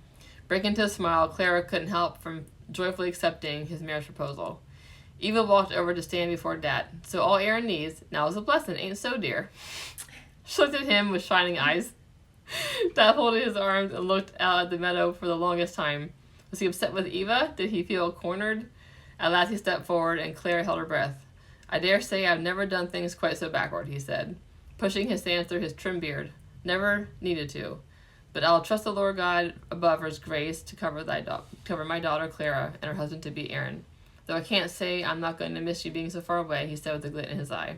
Breaking into a smile, Clara couldn't help from joyfully accepting his marriage proposal. Eva walked over to stand before Dad. So all Aaron needs now is a blessing, ain't so, dear? She looked at him with shining eyes. Dad folded his arms and looked out at the meadow for the longest time. Was he upset with Eva? Did he feel cornered? At last he stepped forward, and Claire held her breath. I dare say I've never done things quite so backward, he said, pushing his hand through his trim beard. Never needed to. But I'll trust the Lord God above for his grace to cover my daughter Clara and her husband to be Aaron. Though I can't say I'm not going to miss you being so far away, he said with a glint in his eye.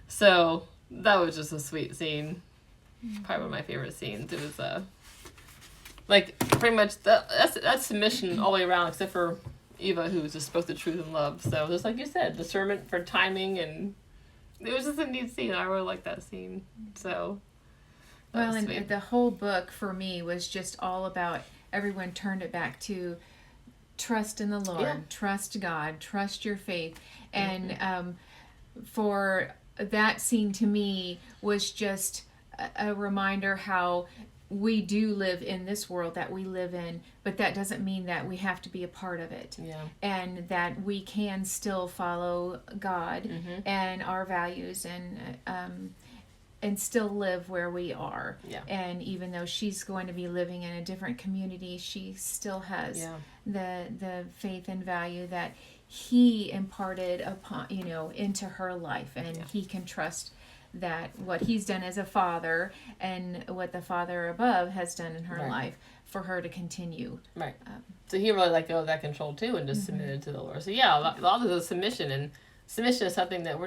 So that was just a sweet scene. Probably one of my favorite scenes. It was like pretty much that's submission all the way around, except for Eva, who just spoke the truth in love. So just like you said, discernment for timing, and it was just a neat scene. I really liked that scene. So well, and the whole book for me was just all about everyone turned it back to trust in the Lord, trust God, trust your faith, and for that scene to me was just a reminder how we do live in this world that we live in, but that doesn't mean that we have to be a part of it. Yeah. And that we can still follow God and our values and still live where we are. Yeah. And even though she's going to be living in a different community, she still has the faith and value that he imparted upon, into her life, and he can trust that what he's done as a father and what the Father above has done in her life for her to continue. Right. So he really let go of that control too and just submitted to the Lord. So yeah, a lot of the submission, and submission is something that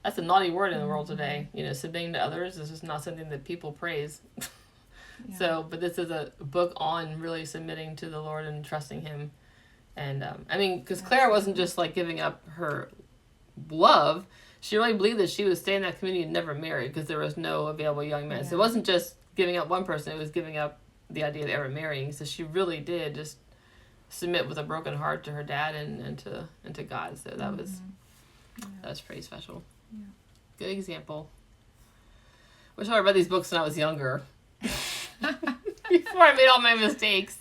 that's a naughty word in the world today. Submitting to others is just not something that people praise. Yeah. So, but this is a book on really submitting to the Lord and trusting him. And because Clara wasn't just like giving up her love. She really believed that she would stay in that community and never marry because there was no available young men. Yeah. So it wasn't just giving up one person, it was giving up the idea of ever marrying. So she really did just submit with a broken heart to her dad and to God. So that was pretty special. Yeah. Good example. Wish I read these books when I was younger. Before I made all my mistakes.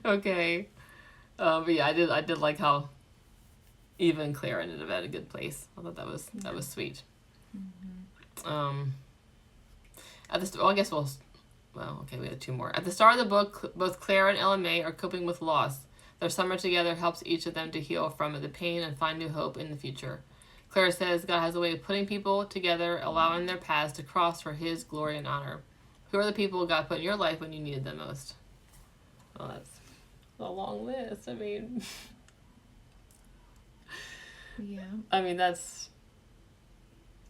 Okay. But yeah, I did like how Eva and Claire ended up at a good place. I thought that was sweet. We have two more. At the start of the book, both Claire and Ella May are coping with loss. Their summer together helps each of them to heal from the pain and find new hope in the future. Claire says God has a way of putting people together, allowing their paths to cross for his glory and honor. Who are the people God put in your life when you needed them most? Well, that's a long list.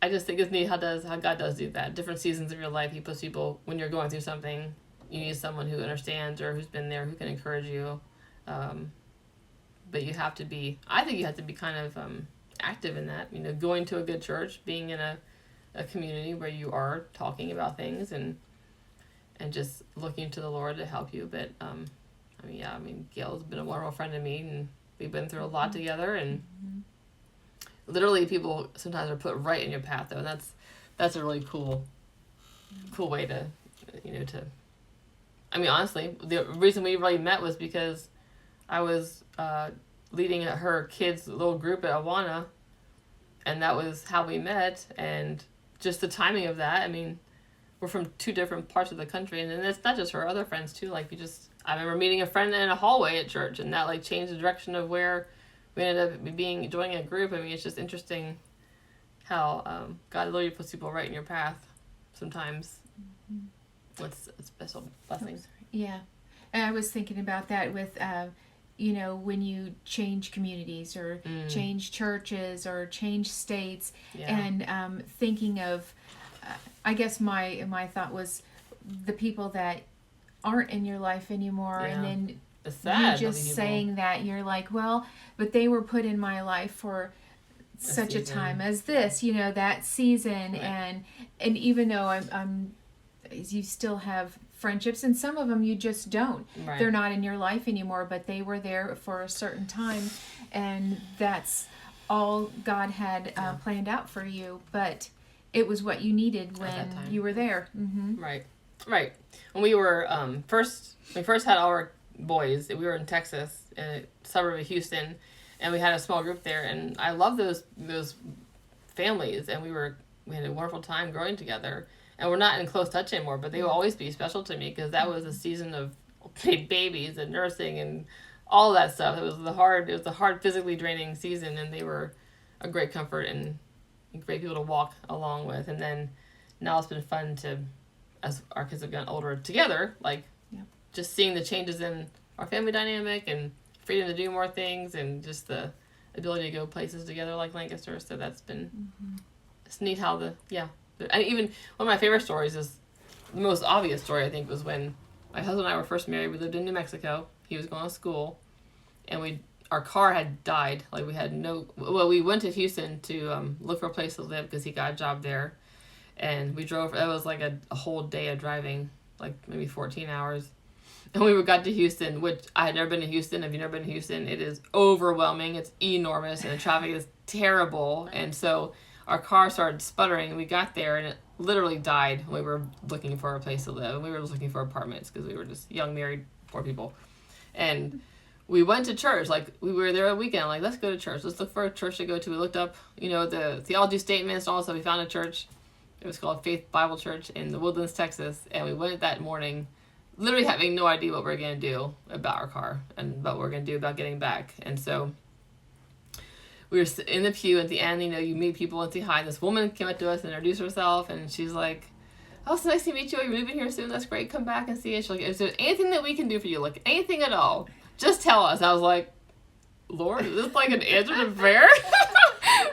I just think it's neat how God does do that. Different seasons of your life, he puts people, when you're going through something, you need someone who understands or who's been there, who can encourage you. But I think you have to be kind of active in that. Going to a good church, being in a community where you are talking about things and just looking to the Lord to help you. But, Gail's been a wonderful friend to me, and we've been through a lot together, and literally people sometimes are put right in your path, though, and that's a really cool way to honestly, the reason we really met was because I was leading her kids' little group at Awana, and that was how we met, and just the timing of that. We're from two different parts of the country, and then it's not just her, other friends too. I remember meeting a friend in a hallway at church, and that changed the direction of where we ended up joining a group. It's just interesting how God literally puts people right in your path sometimes. It's a special blessing. Yeah. And I was thinking about that with, when you change communities or change churches or change states, and thinking of, I guess my thought was the people that aren't in your life anymore, and then it's sad, you just saying that, you're like, well, but they were put in my life for such a season. time as this, you know, that season. Right. And even though I'm you still have friendships, and some of them you just don't. Right. They're not in your life anymore, but they were there for a certain time, and that's all God had planned out for you. But it was what you needed when you were there. Mm-hmm. Right. Right. When we were we first had all our boys, we were in Texas, in a suburb of Houston, and we had a small group there, and I love those families, and we had a wonderful time growing together. And we're not in close touch anymore, but they will always be special to me because that was a season of babies and nursing and all that stuff. It was a hard physically draining season, and they were a great comfort and great people to walk along with. And then now it's been fun to, as our kids have gotten older together, like just seeing the changes in our family dynamic and freedom to do more things and just the ability to go places together like Lancaster. So that's been it's neat how and even one of my favorite stories is the most obvious story I think was when my husband and I were first married. We lived in New Mexico. He was going to school, and our car had died. Like we went to Houston to look for a place to live because he got a job there, and we drove. It was like a whole day of driving, like maybe 14 hours. And we got to Houston, which I had never been to Houston. If you've never been to Houston, it is overwhelming. It's enormous, and the traffic is terrible. And so our car started sputtering, and we got there, and it literally died when we were looking for a place to live. And we were just looking for apartments because we were just young, married, poor people. And we went to church. Like, we were there a weekend. Like, let's go to church. Let's look for a church to go to. We looked up, the theology statements and all that stuff. We found a church. It was called Faith Bible Church in the Woodlands, Texas. And we went that morning, literally having no idea what we were going to do about our car and about what we were going to do about getting back. And so we were in the pew at the end, you meet people and say hi. And this woman came up to us and introduced herself, and she's like, "Oh, it's nice to meet you. You're moving here soon. That's great. Come back and see us." She's like, "Is there anything that we can do for you? Like, anything at all? Just tell us." I was like, "Lord, is this like an answer to prayer?"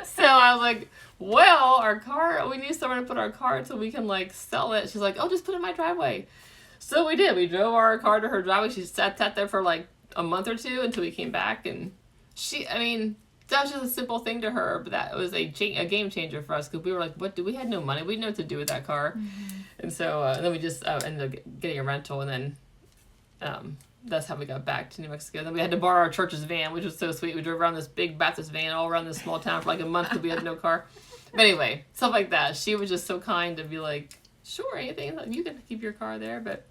So I was like, "Well, our car, we need somewhere to put our car so we can, like, sell it." She's like, "Oh, just put it in my driveway." So we did. We drove our car to her driveway. She sat there for, like, a month or two until we came back, and that was just a simple thing to her, but that was a game changer for us because we were like, we had no money. We didn't know what to do with that car. Mm-hmm. And so then we just ended up getting a rental, and then that's how we got back to New Mexico. Then we had to borrow our church's van, which was so sweet. We drove around this big Baptist van all around this small town for like a month because we had no car. But anyway, stuff like that. She was just so kind to be like, "Sure, anything. You can keep your car there." But,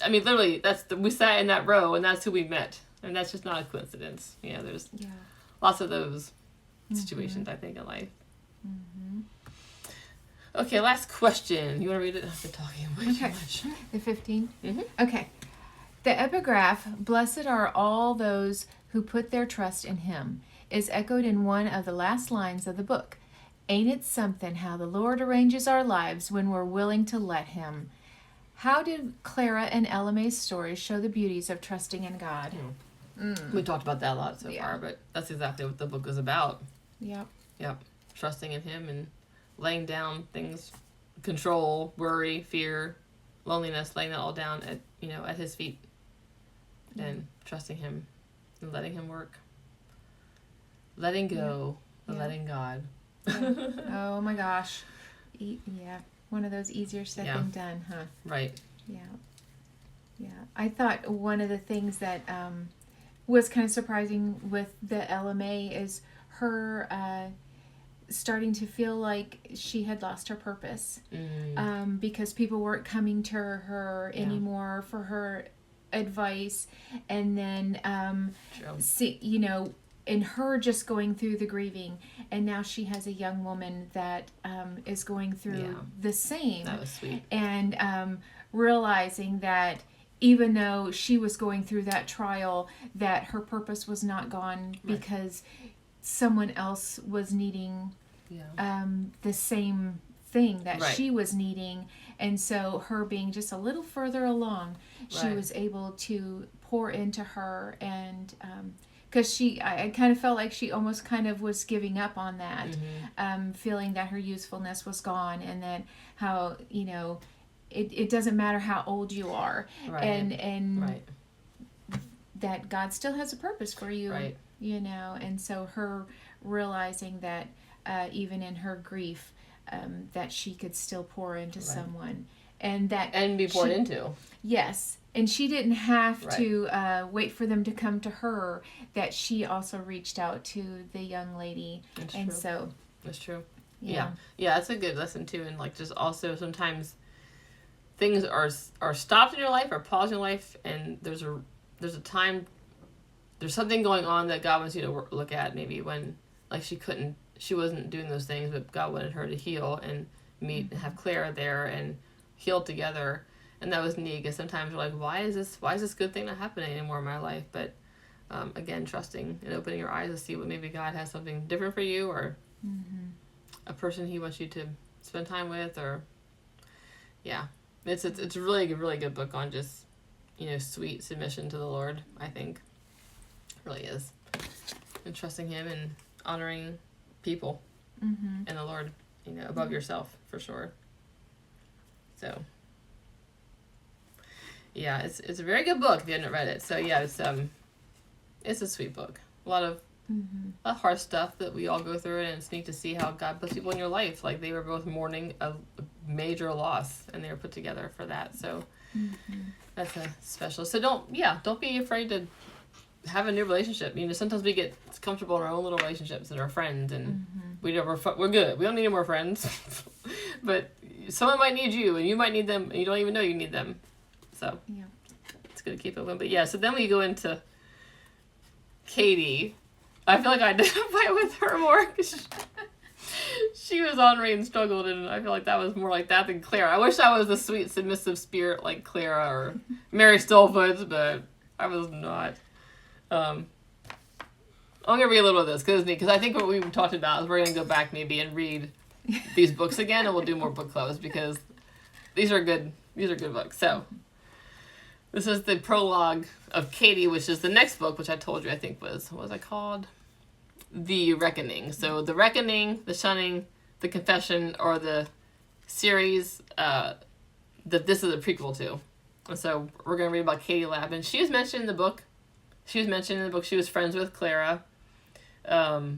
literally, we sat in that row, and that's who we met. And that's just not a coincidence. There's... Yeah. Lots of those situations, I think, in life. Mm-hmm. Okay, last question. You want to read it? I've been talking way too much. The 15? Mm-hmm. Okay. The epigraph, "Blessed are all those who put their trust in him," is echoed in one of the last lines of the book. Ain't it something how the Lord arranges our lives when we're willing to let him? How did Clara and Ella Mae's stories show the beauties of trusting in God? We talked about that a lot so far, but that's exactly what the book is about. Yep. Trusting in him and laying down things, control, worry, fear, loneliness, laying that all down at his feet, and trusting him and letting him work. Letting go and letting God. Yeah. Oh my gosh. One of those easier said than done, huh? Right. Yeah. I thought one of the things that was kind of surprising with the Ella Mae is her starting to feel like she had lost her purpose, because people weren't coming to her anymore for her advice, and then in her just going through the grieving, and now she has a young woman that is going through the same. That was sweet. And realizing that even though she was going through that trial, that her purpose was not gone because someone else was needing the same thing that she was needing. And so her being just a little further along, she was able to pour into her, and because I kind of felt like she almost kind of was giving up on that, feeling that her usefulness was gone, and that how, it doesn't matter how old you are, and that God still has a purpose for you, and so her realizing that even in her grief, that she could still pour into someone. And that and be poured into. Yes. And she didn't have Right. to wait for them to come to her, that she also reached out to the young lady. That's and true. so, That's true. yeah. Yeah, that's a good lesson too. And like, just also sometimes things are stopped in your life or paused in your life, and there's a time, there's something going on that God wants you to look at, maybe when like she wasn't doing those things, but God wanted her to heal and meet and have Clara there and heal together. And that was neat, because sometimes we're like, why is this good thing not happening anymore in my life? But again, trusting and opening your eyes to see what maybe God has something different for you, or a person He wants you to spend time with, or it's a really good book on just sweet submission to the Lord. I think it really is, and trusting Him and honoring people and the Lord, above yourself, for sure. So. Yeah, it's a very good book if you haven't read it. So yeah, it's a sweet book. A lot of hard stuff that we all go through, and it's neat to see how God puts people in your life. Like, they were both mourning a major loss, and they were put together for that. So that's a special. So don't be afraid to have a new relationship. Sometimes we get comfortable in our own little relationships and our friends, and we're good. We don't need any more friends, but someone might need you, and you might need them, and you don't even know you need them. So it's good to keep open. But yeah, so then we go into Katie. I feel like I identify with her more, because she was ornery and struggled, and I feel like that was more like that than Clara. I wish I was the sweet, submissive spirit like Clara or Mary Stolfoots, but I was not. I'm going to read a little of this, because it's neat, because I think what we talked about is we're going to go back maybe and read these books again, and we'll do more book clubs, because these are good books. So this is the prologue of Katie, which is the next book, which I told you I think was, what was it called? The Reckoning. So The Reckoning, The Shunning, The Confession, or the series that this is a prequel to. And so we're going to read about Katie Lab. And she was mentioned in the book. She was friends with Clara. Not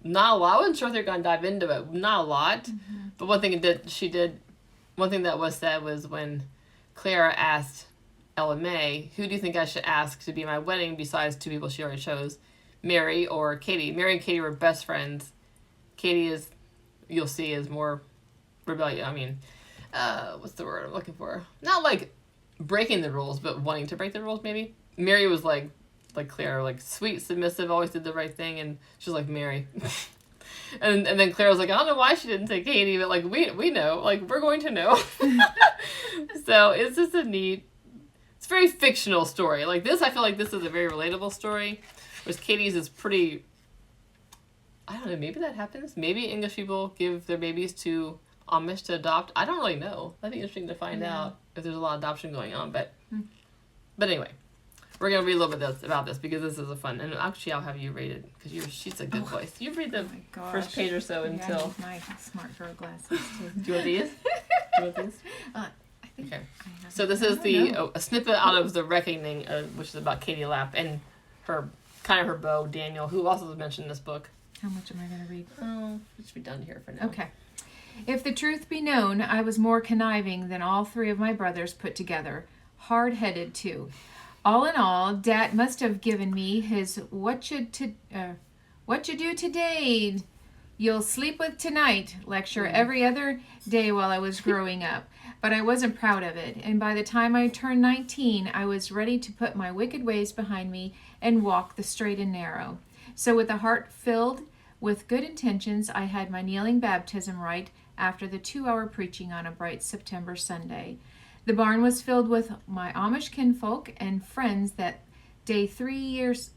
a lot. I wasn't sure if they're going to dive into it. Not a lot. But one thing that was said was when Clara asked Ella May, who do you think I should ask to be my wedding besides two people she already chose, Mary or Katie? Mary and Katie were best friends. Katie is, you'll see, is more rebellious. I mean, what's the word I'm looking for? Not like breaking the rules, but wanting to break the rules, maybe. Mary was like Clara, like sweet, submissive, always did the right thing, and she was like Mary. And then Claire was like, I don't know why she didn't take Katie, but like we know, like we're going to know. So it's just a very fictional story. Like this, I feel like this is a very relatable story. Whereas Katie's is pretty, I don't know, maybe that happens. Maybe English people give their babies to Amish to adopt. I don't really know. That'd be interesting to find out if there's a lot of adoption going on. But anyway, we're going to read a little bit about this, because this is a fun, and actually I'll have you read it, because she's a good voice. You read the first page or so until... I need my smart girl glasses too. Do you want these? Okay. So this is a snippet out of The Reckoning, which is about Katie Lapp and her beau, Daniel, who also was mentioned in this book. How much am I going to read? Oh, it should be done here for now. Okay. If the truth be known, I was more conniving than all three of my brothers put together. Hard-headed, too. All in all, Dad must have given me his what you do today, you'll sleep with tonight lecture every other day while I was growing up. But I wasn't proud of it, and by the time I turned 19, I was ready to put my wicked ways behind me and walk the straight and narrow. So with a heart filled with good intentions, I had my kneeling baptism right after the 2-hour preaching on a bright September Sunday. The barn was filled with my Amish kinfolk and friends that day 3 years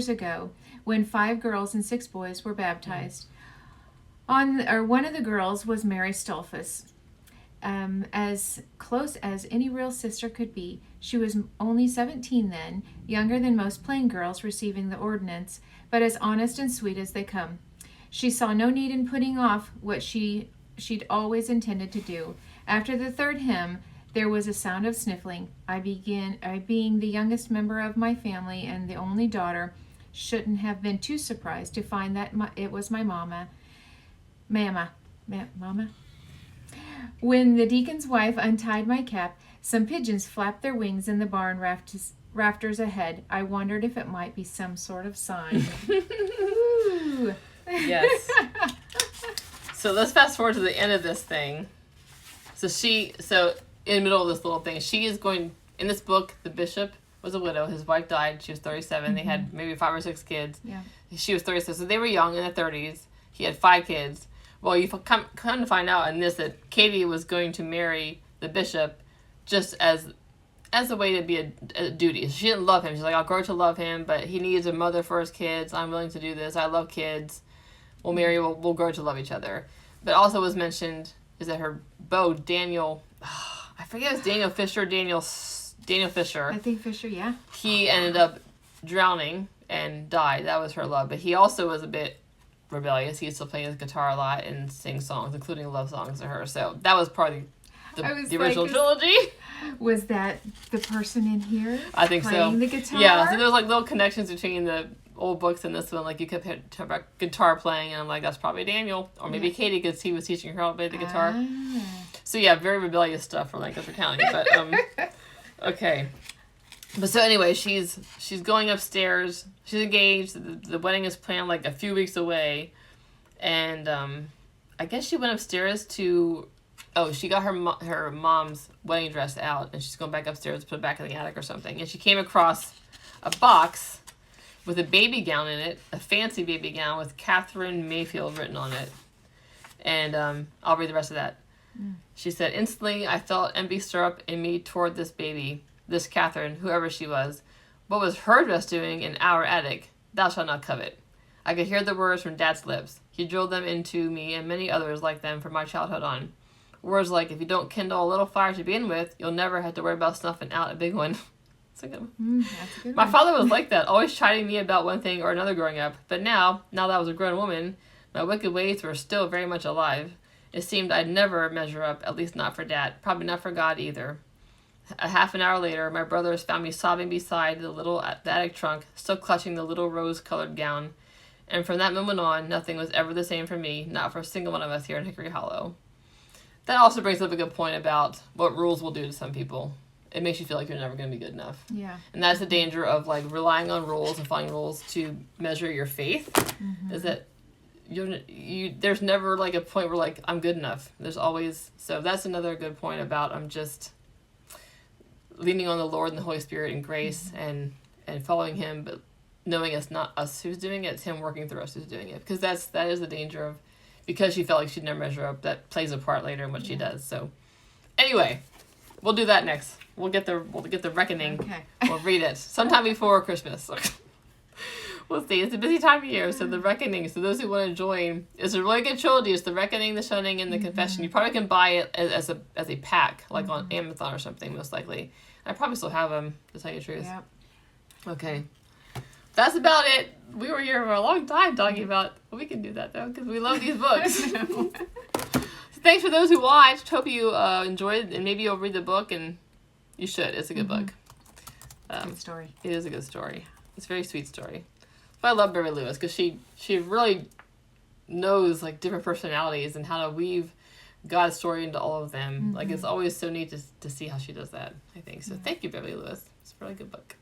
ago, when 5 girls and 6 boys were baptized. One of the girls was Mary Stolfus. As close as any real sister could be. She was only 17 then, younger than most plain girls receiving the ordinance, but as honest and sweet as they come. She saw no need in putting off what she'd always intended to do. After the 3rd hymn, there was a sound of sniffling. I being the youngest member of my family and the only daughter, shouldn't have been too surprised to find that it was my mama. Mama. When the deacon's wife untied my cap, some pigeons flapped their wings in the barn rafters ahead. I wondered if it might be some sort of sign. Ooh. Yes. So let's fast forward to the end of this thing. So in the middle of this little thing, she is going, in this book, the bishop was a widow. His wife died. She was 37. Mm-hmm. They had maybe 5 or 6 kids. Yeah. She was 36. So they were young, in their 30s. He had 5 kids. Well, you come to find out in this that Katie was going to marry the bishop just as a way to be a duty. She didn't love him. She's like, I'll grow to love him, but he needs a mother for his kids. I'm willing to do this. I love kids. We'll marry. We'll grow to love each other. But also was mentioned is that her beau, Daniel, I forget if it's Daniel Fisher, Daniel Fisher. I think Fisher, yeah. He ended up drowning and died. That was her love. But he also was a bit rebellious. He used to play his guitar a lot and sing songs, including love songs to her. So that was part of the original trilogy. Was that the person in here? I think playing so. The guitar? Yeah, so there's like little connections between the old books and this one. Like you kept hearing about guitar playing, and I'm like, that's probably Daniel. Or maybe Katie, because he was teaching her how to play the guitar. So yeah, very rebellious stuff for Lancaster County. But okay. But so anyway, she's going upstairs. She's engaged. The wedding is planned like a few weeks away, and I guess she went upstairs to. Oh, she got her mom's wedding dress out, and she's going back upstairs to put it back in the attic or something. And she came across a box with a baby gown in it, a fancy baby gown with Catherine Mayfield written on it. And I'll read the rest of that. She said, instantly I felt envy stir up in me toward this baby, this Catherine, whoever she was. What was her dress doing in our attic? Thou shalt not covet. I could hear the words from Dad's lips. He drilled them into me and many others like them from my childhood on. Words like, if you don't kindle a little fire to begin with, you'll never have to worry about snuffing out a big one. That's a good one. That's a good My one. father was like that, always chiding me about one thing or another growing up. But now that I was a grown woman, my wicked ways were still very much alive. It seemed I'd never measure up, at least not for Dad. Probably not for God either. A half an hour later, my brothers found me sobbing beside the attic trunk, still clutching the little rose-colored gown. And from that moment on, nothing was ever the same for me, not for a single one of us here in Hickory Hollow. That also brings up a good point about what rules will do to some people. It makes you feel like you're never going to be good enough. Yeah. And that's the danger of like relying on rules and following rules to measure your faith. Mm-hmm. Is that there's never like a point where like I'm good enough. There's always, so that's another good point about I'm just leaning on the Lord and the Holy Spirit and grace and following Him, but knowing it's not us who's doing it, it's Him working through us who's doing it. Because that is the danger of, because she felt like she'd never measure up, that plays a part later in what she does. So anyway, we'll do that next. We'll get the reckoning. Okay. We'll read it sometime before Christmas. We'll see. It's a busy time of year, so the reckoning. So those who want to join, it's a really good trilogy. It's the reckoning, the shunning, and the confession. You probably can buy it as a pack, like on Amazon or something, most likely. I probably still have them, to tell you the truth. Yep. Okay. That's about it. We were here for a long time talking about. We can do that though, because we love these books. So thanks for those who watched. Hope you enjoyed, and maybe you'll read the book, and you should. It's a good book. Good story. It is a good story. It's a very sweet story. But I love Beverly Lewis because she really knows like different personalities and how to weave God's story into all of them. Mm-hmm. Like it's always so neat to see how she does that, I think. So thank you, Beverly Lewis. It's a really good book.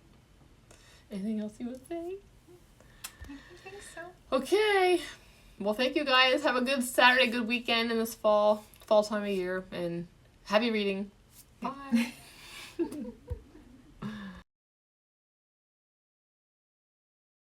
Anything else you would say? I don't think so. Okay. Well, thank you guys. Have a good Saturday, good weekend in this fall time of year, and happy reading. Bye.